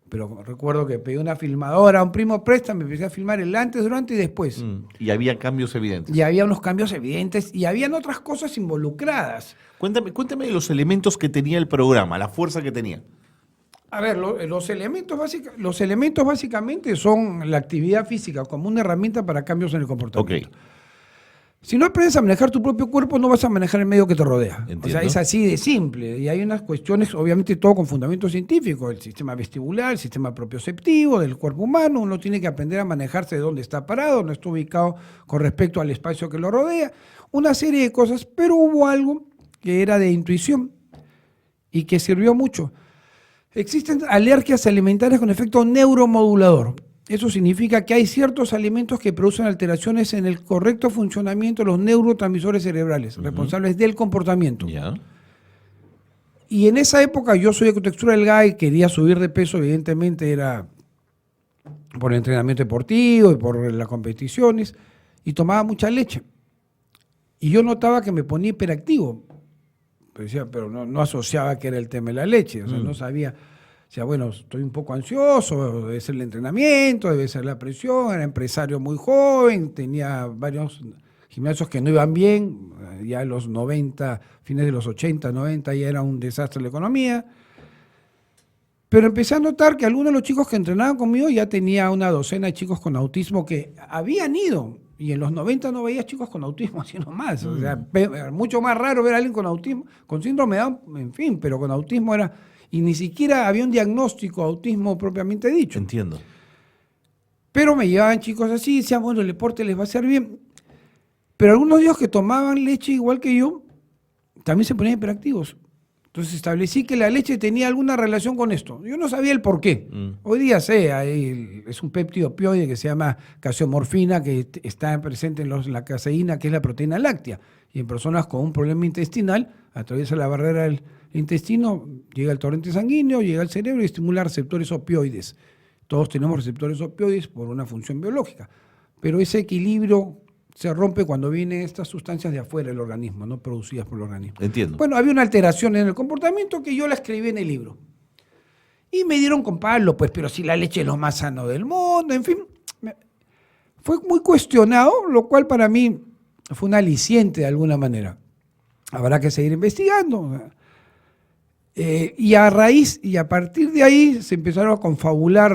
Pero recuerdo que pedí una filmadora, un primo préstame, me empecé a filmar el antes, durante y después.
Y había cambios evidentes.
Y había unos cambios evidentes y habían otras cosas involucradas.
Cuéntame de los elementos que tenía el programa, la fuerza que tenía.
A ver, los elementos básicamente son la actividad física como una herramienta para cambios en el comportamiento.
Okay.
Si no aprendes a manejar tu propio cuerpo, no vas a manejar el medio que te rodea.
Entiendo.
O sea, es así de simple. Y hay unas cuestiones, obviamente todo con fundamento científico, el sistema vestibular, el sistema propioceptivo del cuerpo humano. Uno tiene que aprender a manejarse de dónde está parado, dónde está ubicado con respecto al espacio que lo rodea. Una serie de cosas, pero hubo algo que era de intuición y que sirvió mucho. Existen alergias alimentarias con efecto neuromodulador. Eso significa que hay ciertos alimentos que producen alteraciones en el correcto funcionamiento de los neurotransmisores cerebrales, responsables del comportamiento.
Yeah.
Y en esa época yo soy de contextura delgada y quería subir de peso, evidentemente era por el entrenamiento deportivo y por las competiciones, y tomaba mucha leche. Y yo notaba que me ponía hiperactivo. Pero no asociaba que era el tema de la leche, o sea, no sabía. O sea, bueno, estoy un poco ansioso, debe ser el entrenamiento, debe ser la presión, era empresario muy joven, tenía varios gimnasios que no iban bien, ya en los 90, fines de los 80, 90 ya era un desastre la economía. Pero empecé a notar que algunos de los chicos que entrenaban conmigo ya tenía una docena de chicos con autismo que habían ido, y en los 90 no veías chicos con autismo así nomás. O sea, mucho más raro ver a alguien con autismo, con síndrome de Down, en fin, pero con autismo era... Y ni siquiera había un diagnóstico de autismo propiamente dicho.
Entiendo.
Pero me llevaban chicos así y decían, bueno, el deporte les va a hacer bien. Pero algunos de ellos que tomaban leche igual que yo, también se ponían hiperactivos. Entonces establecí que la leche tenía alguna relación con esto. Yo no sabía el por qué. Hoy día sé, es un péptido opioide que se llama caseomorfina, que está presente en la caseína, que es la proteína láctea. Y en personas con un problema intestinal, atraviesa la barrera del intestino, llega al torrente sanguíneo, llega al cerebro y estimula receptores opioides. Todos tenemos receptores opioides por una función biológica, pero ese equilibrio se rompe cuando vienen estas sustancias de afuera del organismo, no producidas por el organismo.
Entiendo.
Bueno, había una alteración en el comportamiento que yo la escribí en el libro. Y me dieron con palo, pues, pero si la leche es lo más sano del mundo, en fin. Fue muy cuestionado, lo cual para mí fue un aliciente de alguna manera. Habrá que seguir investigando. Y a partir de ahí se empezaron a confabular,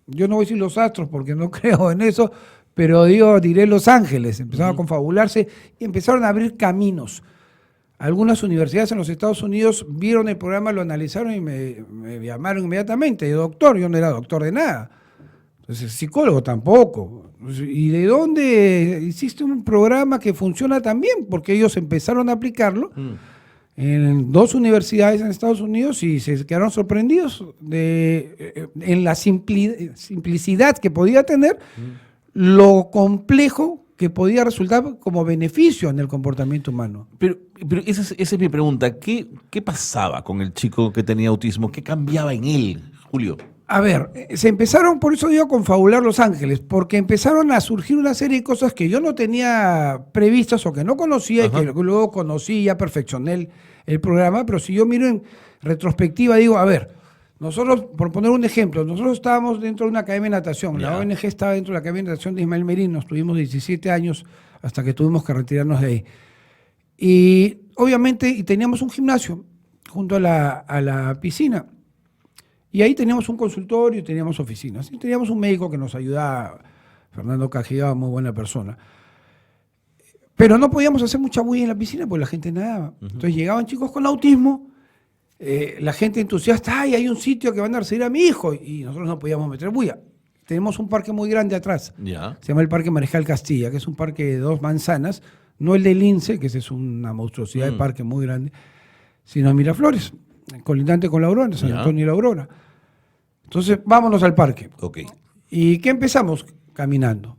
yo no voy a decir los astros porque no creo en eso, pero diré los ángeles, empezaron a confabularse y empezaron a abrir caminos. Algunas universidades en los Estados Unidos vieron el programa, lo analizaron y me llamaron inmediatamente, doctor, yo no era doctor de nada, entonces psicólogo tampoco. ¿Y de dónde hiciste un programa que funciona tan bien? Porque ellos empezaron a aplicarlo en 2 universidades en Estados Unidos y se quedaron sorprendidos en la simplicidad que podía tener, lo complejo que podía resultar como beneficio en el comportamiento humano.
Pero esa es mi pregunta. ¿Qué pasaba con el chico que tenía autismo? ¿Qué cambiaba en él, Julio?
A ver, se empezaron, por eso digo, a confabular los ángeles, porque empezaron a surgir una serie de cosas que yo no tenía previstas o que no conocía. Ajá. Y que luego conocí y ya perfeccioné el programa, pero si yo miro en retrospectiva, digo, a ver, nosotros, por poner un ejemplo, nosotros estábamos dentro de una academia de natación, la ONG estaba dentro de la academia de natación de Ismael Merino, estuvimos 17 años hasta que tuvimos que retirarnos de ahí. Y obviamente teníamos un gimnasio junto a la piscina. Y ahí teníamos un consultorio y teníamos oficinas. Y teníamos un médico que nos ayudaba, Fernando Cajigaba, muy buena persona. Pero no podíamos hacer mucha bulla en la piscina porque la gente nadaba. Entonces llegaban chicos con autismo, la gente entusiasta, ¡ay, hay un sitio que van a recibir a mi hijo! Y nosotros no podíamos meter bulla. Tenemos un parque muy grande atrás. Se llama el Parque Marejal Castilla, que es un parque de 2 manzanas, no el de Lince, que ese es una monstruosidad de parque muy grande, sino Miraflores, colindante con la Aurora, San Antonio y la Aurora. Entonces, vámonos al parque.
Okay.
¿Y qué empezamos? Caminando.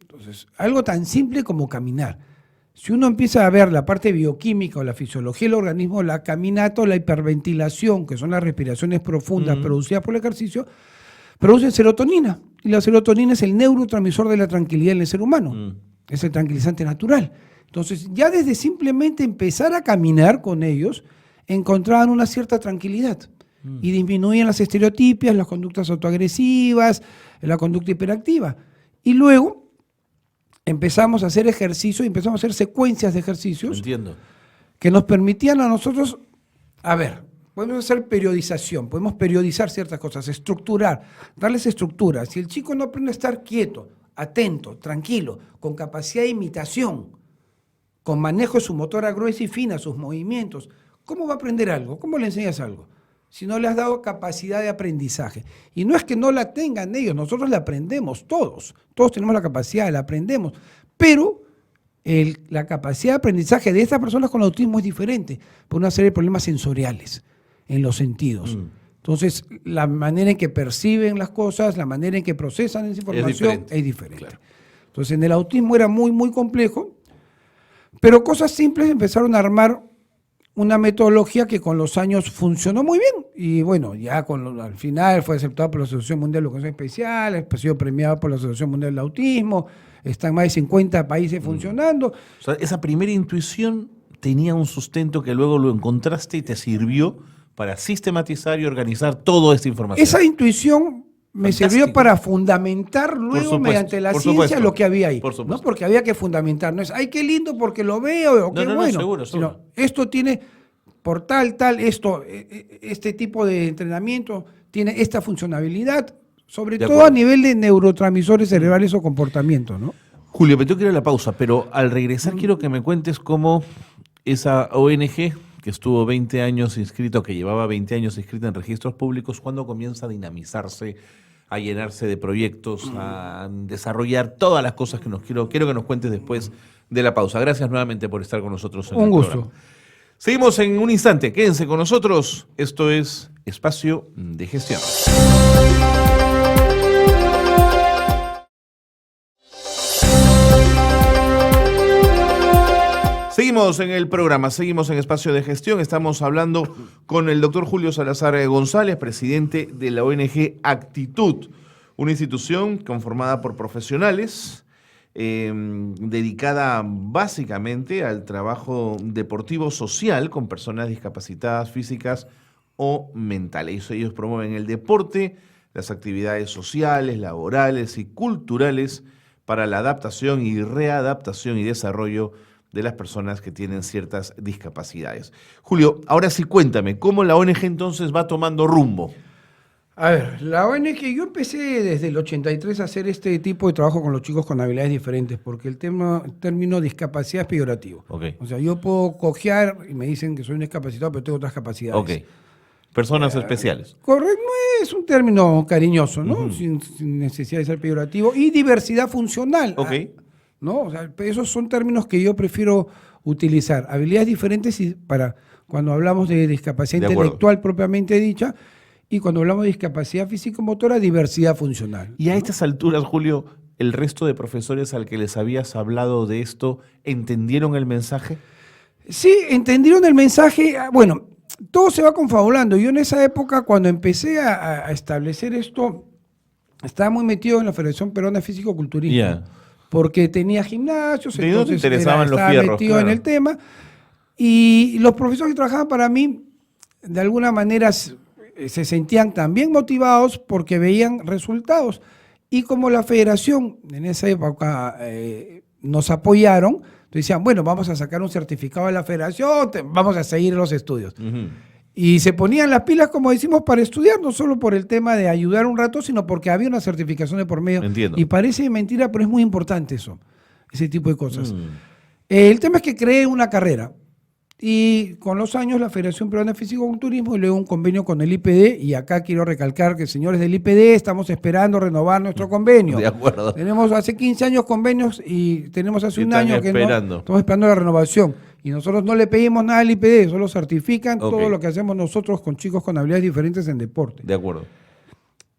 Entonces, algo tan simple como caminar. Si uno empieza a ver la parte bioquímica o la fisiología del organismo, la caminata o la hiperventilación, que son las respiraciones profundas producidas por el ejercicio, producen serotonina. Y la serotonina es el neurotransmisor de la tranquilidad en el ser humano. Es el tranquilizante natural. Entonces, ya desde simplemente empezar a caminar con ellos, encontraban una cierta tranquilidad. y disminuían las estereotipias, las conductas autoagresivas, la conducta hiperactiva. Y luego empezamos a hacer ejercicio, empezamos a hacer secuencias de ejercicios que nos permitían a nosotros, podemos hacer periodización, podemos periodizar ciertas cosas, estructurar, darles estructura. Si el chico no aprende a estar quieto, atento, tranquilo, con capacidad de imitación, con manejo de su motora gruesa y fina, sus movimientos, ¿cómo va a aprender algo? ¿Cómo le enseñas algo? Si no le has dado capacidad de aprendizaje. Y no es que no la tengan ellos, nosotros la aprendemos todos. Todos tenemos la capacidad, la aprendemos. Pero la capacidad de aprendizaje de estas personas con autismo es diferente por una serie de problemas sensoriales en los sentidos. Entonces, la manera en que perciben las cosas, la manera en que procesan esa información es diferente. Claro. Entonces, en el autismo era muy, muy complejo, pero cosas simples empezaron a armar una metodología que con los años funcionó muy bien. Y bueno, ya al final fue aceptado por la Asociación Mundial de Educación Especial, ha sido premiado por la Asociación Mundial del Autismo, está en más de 50 países funcionando.
O sea, esa primera intuición tenía un sustento que luego lo encontraste y te sirvió para sistematizar y organizar toda esta información.
Esa intuición me sirvió para fundamentar luego mediante la ciencia lo que había ahí. ¿No? Porque había que fundamentar. No es, ay, qué lindo porque lo veo, o qué bueno. Seguro. Sino, esto tiene, por este tipo de entrenamiento tiene esta funcionalidad, sobre todo a nivel de neurotransmisores cerebrales o comportamiento, ¿no?
Julio, me tengo que ir a la pausa, pero al regresar quiero que me cuentes cómo esa ONG que estuvo 20 años inscrito, que llevaba 20 años inscrita en registros públicos, ¿cuándo comienza a dinamizarse, a llenarse de proyectos, a desarrollar todas las cosas que quiero que nos cuentes después de la pausa? Gracias nuevamente por estar con nosotros en el programa. Un gusto. Seguimos en un instante, quédense con nosotros. Esto es Espacio de Gestión. Seguimos en el programa, seguimos en Espacio de Gestión. Estamos hablando con el doctor Julio Salazar González, presidente de la ONG Actitud, una institución conformada por profesionales dedicada básicamente al trabajo deportivo social con personas discapacitadas físicas o mentales. Ellos promueven el deporte, las actividades sociales, laborales y culturales para la adaptación y readaptación y desarrollo de las personas que tienen ciertas discapacidades. Julio, ahora sí cuéntame, ¿cómo la ONG entonces va tomando rumbo?
A ver, la ONG, yo empecé desde el 83 a hacer este tipo de trabajo con los chicos con habilidades diferentes, porque el término discapacidad es peyorativo.
Okay.
O sea, yo puedo cojear y me dicen que soy un discapacitado, pero tengo otras capacidades.
Okay. Personas especiales.
Correcto, no es un término cariñoso, ¿no? Sin necesidad de ser peyorativo. Y diversidad funcional.
Okay.
¿No? O sea, esos son términos que yo prefiero utilizar. Habilidades diferentes para cuando hablamos de discapacidad intelectual propiamente dicha, y cuando hablamos de discapacidad físico-motora, diversidad funcional.
Y a estas alturas, Julio, ¿el resto de profesores al que les habías hablado de esto entendieron el mensaje?
Sí, entendieron el mensaje. Bueno, todo se va confabulando. Yo en esa época, cuando empecé a establecer esto, estaba muy metido en la Federación Peruana de Físico-Culturismo. Yeah. Porque tenía gimnasios, entonces
estaba
metido en el tema. Y los profesores que trabajaban para mí, de alguna manera, se sentían también motivados porque veían resultados. Y como la federación en esa época nos apoyaron, decían, bueno, vamos a sacar un certificado de la federación, vamos a seguir los estudios. Y se ponían las pilas, como decimos, para estudiar, no solo por el tema de ayudar un rato, sino porque había una certificación de por medio.
Entiendo.
Y parece mentira, pero es muy importante eso, ese tipo de cosas. El tema es que creé una carrera. Y con los años la Federación Peruana de Físico-Culturismo y luego un convenio con el IPD, y acá quiero recalcar que, señores del IPD, estamos esperando renovar nuestro convenio.
De acuerdo.
Tenemos hace 15 años convenios y tenemos hace un año que no, estamos esperando la renovación. Y nosotros no le pedimos nada al IPD, solo certifican todo lo que hacemos nosotros con chicos con habilidades diferentes en deporte.
De acuerdo.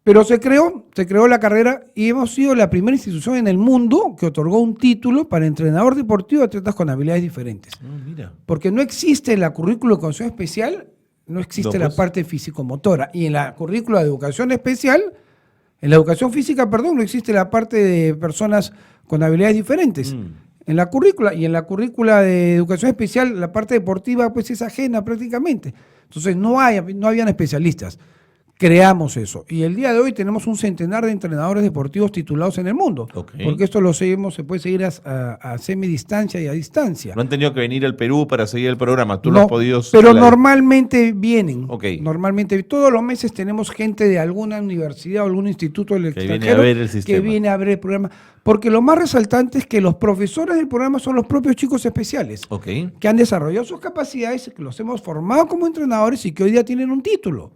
Pero se creó la carrera y hemos sido la primera institución en el mundo que otorgó un título para entrenador deportivo de atletas con habilidades diferentes.
Mira.
Porque no existe en la currícula de educación especial, no existe la parte físico-motora. Y en la currícula de educación especial, en la educación física, no existe la parte de personas con habilidades diferentes. En la currícula, y en la currícula de educación especial, la parte deportiva pues es ajena prácticamente. Entonces no habían especialistas. Creamos eso. Y el día de hoy tenemos un centenar de entrenadores deportivos titulados en el mundo.
Okay.
Porque esto se puede seguir a semidistancia y a distancia.
No han tenido que venir al Perú para seguir el programa. Tú lo has podido...
Pero normalmente vienen.
Okay.
Normalmente, todos los meses tenemos gente de alguna universidad o algún instituto del extranjero
viene a ver el sistema.
Que viene a ver el programa. Porque lo más resaltante es que los profesores del programa son los propios chicos especiales.
Okay.
Que han desarrollado sus capacidades, que los hemos formado como entrenadores y que hoy día tienen un título.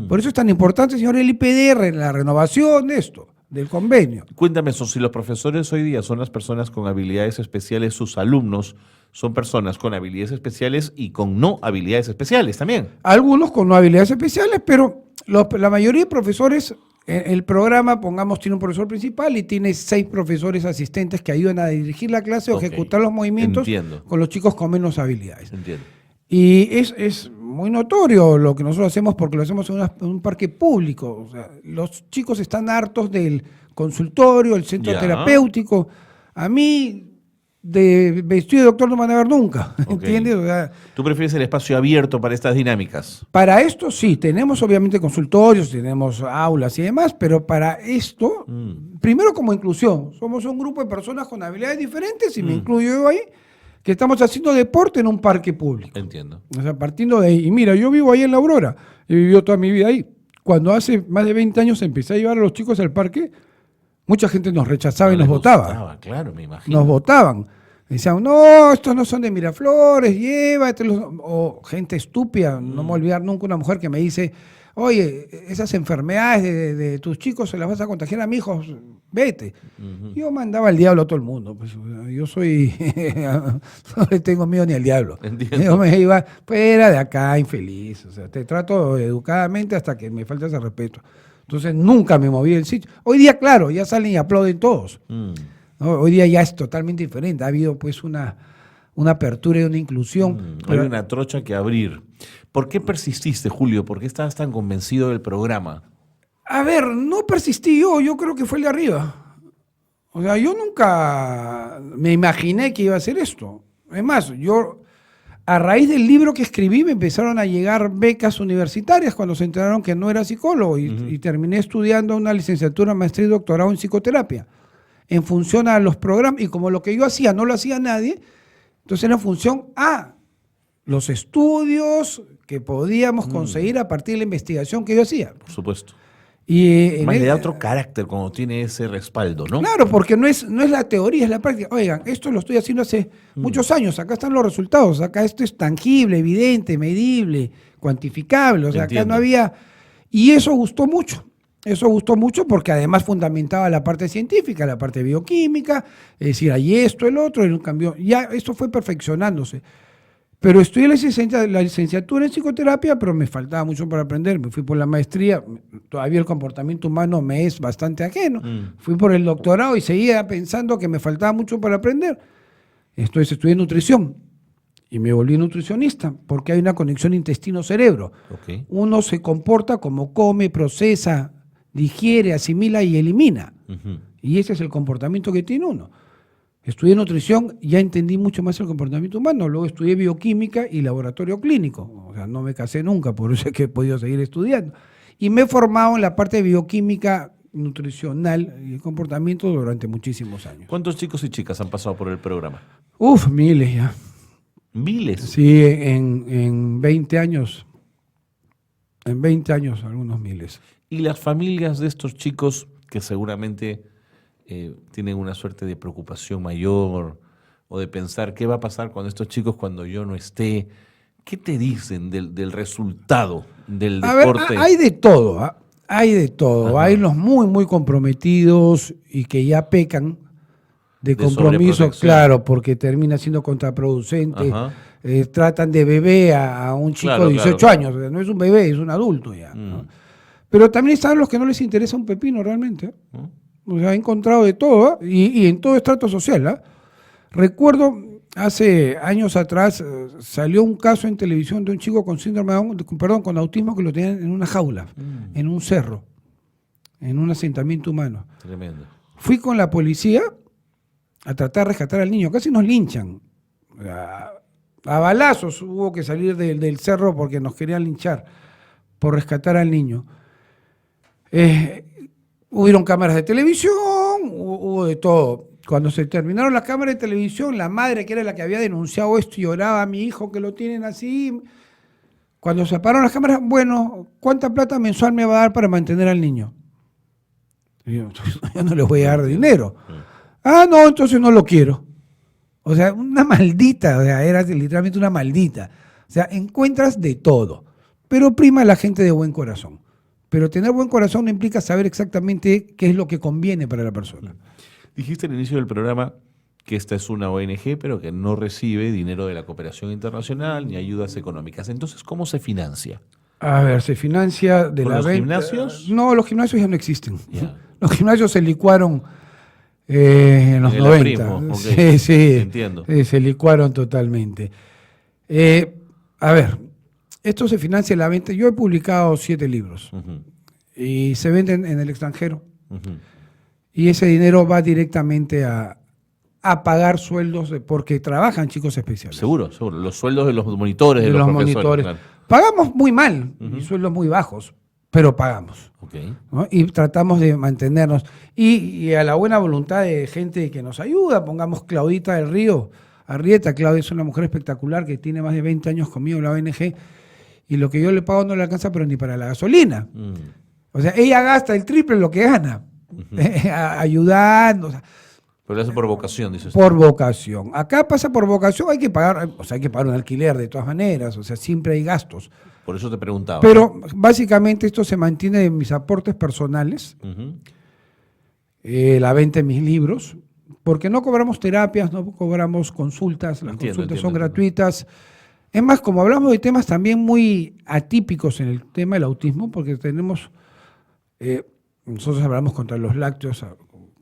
Por eso es tan importante, señor, el IPDR, en la renovación de esto, del convenio.
Cuéntame eso, si los profesores hoy día son las personas con habilidades especiales, sus alumnos son personas con habilidades especiales y con no habilidades especiales también.
Algunos con no habilidades especiales, pero la mayoría de profesores, el programa, pongamos, tiene un profesor principal y tiene 6 profesores asistentes que ayudan a dirigir la clase o ejecutar los movimientos con los chicos con menos habilidades.
Entiendo.
Y es muy notorio lo que nosotros hacemos porque lo hacemos en un parque público. O sea, los chicos están hartos del consultorio, el centro terapéutico. A mí, vestido de doctor no me van a ver nunca, ¿entiendes? O sea,
¿tú prefieres el espacio abierto para estas dinámicas?
Para esto sí, tenemos obviamente consultorios, tenemos aulas y demás, pero para esto, primero como inclusión, somos un grupo de personas con habilidades diferentes y me incluyo yo ahí, que estamos haciendo deporte en un parque público.
Entiendo.
O sea, partiendo de ahí. Y mira, yo vivo ahí en La Aurora, he vivido toda mi vida ahí. Cuando hace más de 20 años empecé a llevar a los chicos al parque, mucha gente nos rechazaba y nos votaba.
Claro, me imagino.
Nos votaban. Decían, no, estos no son de Miraflores, llévatelos. O gente estúpida, no me voy a olvidar nunca una mujer que me dice, oye, esas enfermedades de tus chicos se las vas a contagiar a mi hijo, vete. Yo mandaba al diablo a todo el mundo. Pues, yo soy, no le tengo miedo ni al diablo.
Entiendo.
Yo me iba fuera de acá, infeliz. O sea, te trato educadamente hasta que me falta ese respeto. Entonces nunca me moví del sitio. Hoy día, claro, ya salen y aplauden todos. ¿No? Hoy día ya es totalmente diferente. Ha habido pues una apertura y una inclusión.
Hay una trocha que abrir. ¿Por qué persististe, Julio? ¿Por qué estabas tan convencido del programa?
A ver, no persistí yo creo que fue el de arriba. O sea, yo nunca me imaginé que iba a hacer esto. Es más, yo a raíz del libro que escribí me empezaron a llegar becas universitarias cuando se enteraron que no era psicólogo y terminé estudiando una licenciatura, maestría y doctorado en psicoterapia en función a los programas, y como lo que yo hacía no lo hacía nadie, entonces era en función a los estudios que podíamos conseguir a partir de la investigación que yo hacía.
Por supuesto.
Y
le da otro carácter cuando tiene ese respaldo, ¿no?
Claro, porque no es la teoría, es la práctica. Oigan, esto lo estoy haciendo hace muchos años, acá están los resultados, acá esto es tangible, evidente, medible, cuantificable, o sea, acá no había... Y eso gustó mucho. Eso gustó mucho porque además fundamentaba la parte científica, la parte bioquímica, es decir, hay esto, el otro, un cambio. Ya esto fue perfeccionándose. Pero estudié la licenciatura en psicoterapia, pero me faltaba mucho para aprender. Me fui por la maestría, todavía el comportamiento humano me es bastante ajeno. Fui por el doctorado y seguía pensando que me faltaba mucho para aprender. Entonces estudié nutrición y me volví nutricionista porque hay una conexión intestino-cerebro.
Okay.
Uno se comporta como come, procesa, digiere, asimila y elimina. Y ese es el comportamiento que tiene uno. Estudié nutrición, ya entendí mucho más el comportamiento humano. Luego estudié bioquímica y laboratorio clínico. O sea, no me casé nunca, por eso es que he podido seguir estudiando. Y me he formado en la parte de bioquímica nutricional y comportamiento durante muchísimos años.
¿Cuántos chicos y chicas han pasado por el programa?
Miles ya.
¿Miles?
Sí, en 20 años. En 20 años, algunos miles.
¿Y las familias de estos chicos que seguramente tienen una suerte de preocupación mayor o de pensar qué va a pasar con estos chicos cuando yo no esté? ¿Qué te dicen del resultado del deporte?
Ver, hay de todo, ¿eh? Hay de todo. Hay los muy, muy comprometidos y que ya pecan de compromiso, claro, porque termina siendo contraproducente. Tratan de bebé a un chico de 18 años. No es un bebé, es un adulto ya. ¿No? Pero también están los que no les interesa un pepino realmente. O sea, he encontrado de todo, ¿eh? Y en todo estrato social. ¿eh? Recuerdo, hace años atrás, salió un caso en televisión de un chico con síndrome de Down, con autismo, que lo tenían en una jaula, en un cerro, en un asentamiento humano.
Tremendo.
Fui con la policía a tratar de rescatar al niño. Casi nos linchan. A balazos hubo que salir del cerro porque nos querían linchar por rescatar al niño. Hubieron cámaras de televisión, hubo de todo. Cuando se terminaron las cámaras de televisión, la madre, que era la que había denunciado esto, lloraba a mi hijo que lo tienen así. Cuando se apagaron las cámaras, bueno, ¿cuánta plata mensual me va a dar para mantener al niño? Yo no le voy a dar dinero. Ah, no, entonces no lo quiero. O sea, una maldita, o sea, era literalmente una maldita. O sea, encuentras de todo, pero prima la gente de buen corazón. Pero tener buen corazón no implica saber exactamente qué es lo que conviene para la persona.
Dijiste al inicio del programa que esta es una ONG, pero que no recibe dinero de la cooperación internacional ni ayudas económicas. Entonces, ¿cómo se financia?
A ver, se financia de la venta.
¿Los gimnasios?
No, los gimnasios ya no existen.
Yeah.
Los gimnasios se licuaron en los 90.
Okay.
Sí,
entiendo.
Se licuaron totalmente. A ver, esto se financia en la venta. Yo he publicado 7 libros y se venden en el extranjero. Y ese dinero va directamente a pagar sueldos porque trabajan chicos especiales.
Seguro. Los sueldos de los monitores, de los profesores. Claro.
Pagamos muy mal, y sueldos muy bajos, pero pagamos.
Okay.
¿No? Y tratamos de mantenernos. Y a la buena voluntad de gente que nos ayuda, pongamos Claudita del Río, Arrieta. Claudia es una mujer espectacular que tiene más de 20 años conmigo en la ONG, y lo que yo le pago no le alcanza, pero ni para la gasolina. O sea, ella gasta el triple lo que gana, ayudando. O sea,
pero lo hace por vocación, dices.
Por vocación. Acá pasa por vocación, hay que pagar un alquiler de todas maneras, o sea, siempre hay gastos.
Por eso te preguntaba.
Pero básicamente esto se mantiene de mis aportes personales, la venta de mis libros, porque no cobramos terapias, no cobramos consultas, las consultas son gratuitas. Es más, como hablamos de temas también muy atípicos en el tema del autismo, porque nosotros hablamos contra los lácteos,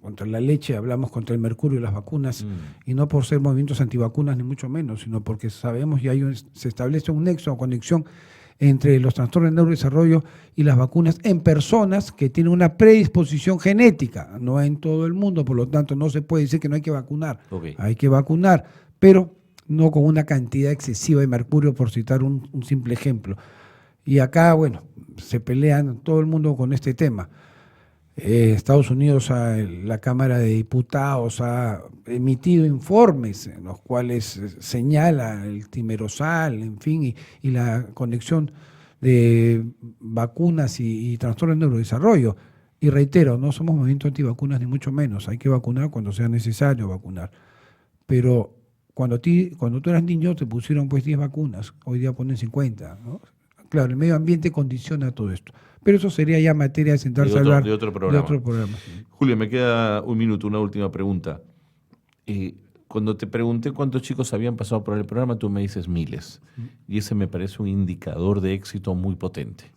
contra la leche, hablamos contra el mercurio y las vacunas, y no por ser movimientos antivacunas ni mucho menos, sino porque sabemos y se establece un nexo o conexión entre los trastornos de neurodesarrollo y las vacunas en personas que tienen una predisposición genética, no en todo el mundo, por lo tanto no se puede decir que no hay que vacunar, hay que vacunar, pero no con una cantidad excesiva de mercurio, por citar un simple ejemplo. Y acá, bueno, se pelean todo el mundo con este tema. Estados Unidos, la Cámara de Diputados ha emitido informes en los cuales señala el timerosal, en fin, y la conexión de vacunas y trastornos de neurodesarrollo. Y reitero, no somos movimiento antivacunas ni mucho menos, hay que vacunar cuando sea necesario vacunar. Pero cuando tú eras niño te pusieron pues 10 vacunas, hoy día ponen 50, ¿no? Claro, el medio ambiente condiciona todo esto. Pero eso sería ya materia de sentarse a hablar
de otro programa. Julio, me queda un minuto, una última pregunta. Cuando te pregunté cuántos chicos habían pasado por el programa, tú me dices miles. Y ese me parece un indicador de éxito muy potente.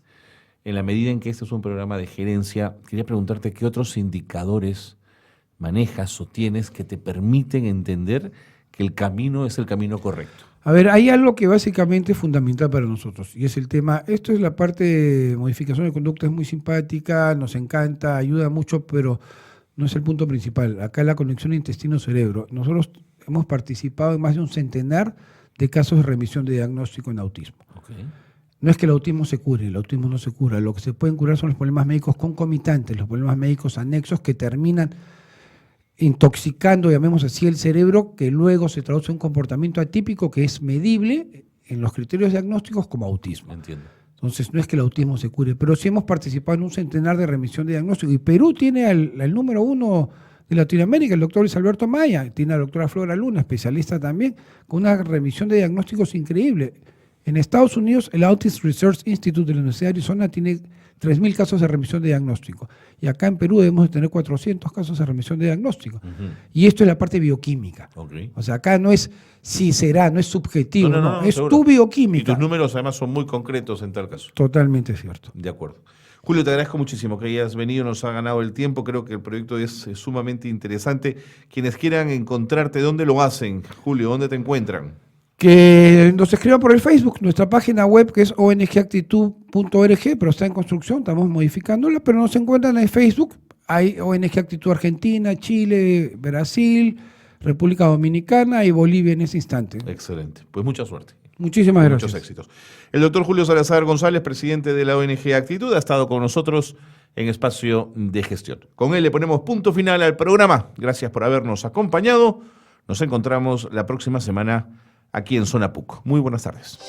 En la medida en que este es un programa de gerencia, quería preguntarte qué otros indicadores manejas o tienes que te permiten entender que el camino es el camino correcto.
A ver, hay algo que básicamente es fundamental para nosotros, y es el tema, esto es la parte de modificación de conducta, es muy simpática, nos encanta, ayuda mucho, pero no es el punto principal. Acá la conexión intestino-cerebro. Nosotros hemos participado en más de un centenar de casos de remisión de diagnóstico en autismo. No es que el autismo se cure, el autismo no se cura. Lo que se pueden curar son los problemas médicos concomitantes, los problemas médicos anexos que terminan intoxicando, llamemos así, el cerebro, que luego se traduce en un comportamiento atípico que es medible en los criterios diagnósticos como autismo.
Entiendo.
Entonces, no es que el autismo se cure, pero sí hemos participado en un centenar de remisión de diagnóstico. Y Perú tiene al número 1 de Latinoamérica, el doctor Luis Alberto Maya, tiene a la doctora Flora Luna, especialista también, con una remisión de diagnósticos increíble. En Estados Unidos, el Autism Research Institute de la Universidad de Arizona tiene 3.000 casos de remisión de diagnóstico. Y acá en Perú debemos de tener 400 casos de remisión de diagnóstico. Y esto es la parte bioquímica. O sea, acá no es si será, no es subjetivo, no, es seguro. Tu bioquímica.
Y tus números además son muy concretos en tal caso.
Totalmente cierto.
De acuerdo. Julio, te agradezco muchísimo que hayas venido, nos ha ganado el tiempo, creo que el proyecto es sumamente interesante. Quienes quieran encontrarte, ¿dónde lo hacen? Julio, ¿dónde te encuentran?
Que nos escriban por el Facebook, nuestra página web que es ongactitud.org, pero está en construcción, estamos modificándola, pero nos encuentran en Facebook, hay ONG Actitud Argentina, Chile, Brasil, República Dominicana y Bolivia en ese instante.
Excelente. Pues mucha suerte.
Muchísimas gracias.
Muchos éxitos. El doctor Julio Salazar González, presidente de la ONG Actitud, ha estado con nosotros en Espacio de Gestión. Con él le ponemos punto final al programa. Gracias por habernos acompañado. Nos encontramos la próxima semana aquí en Zona PUC. Muy buenas tardes.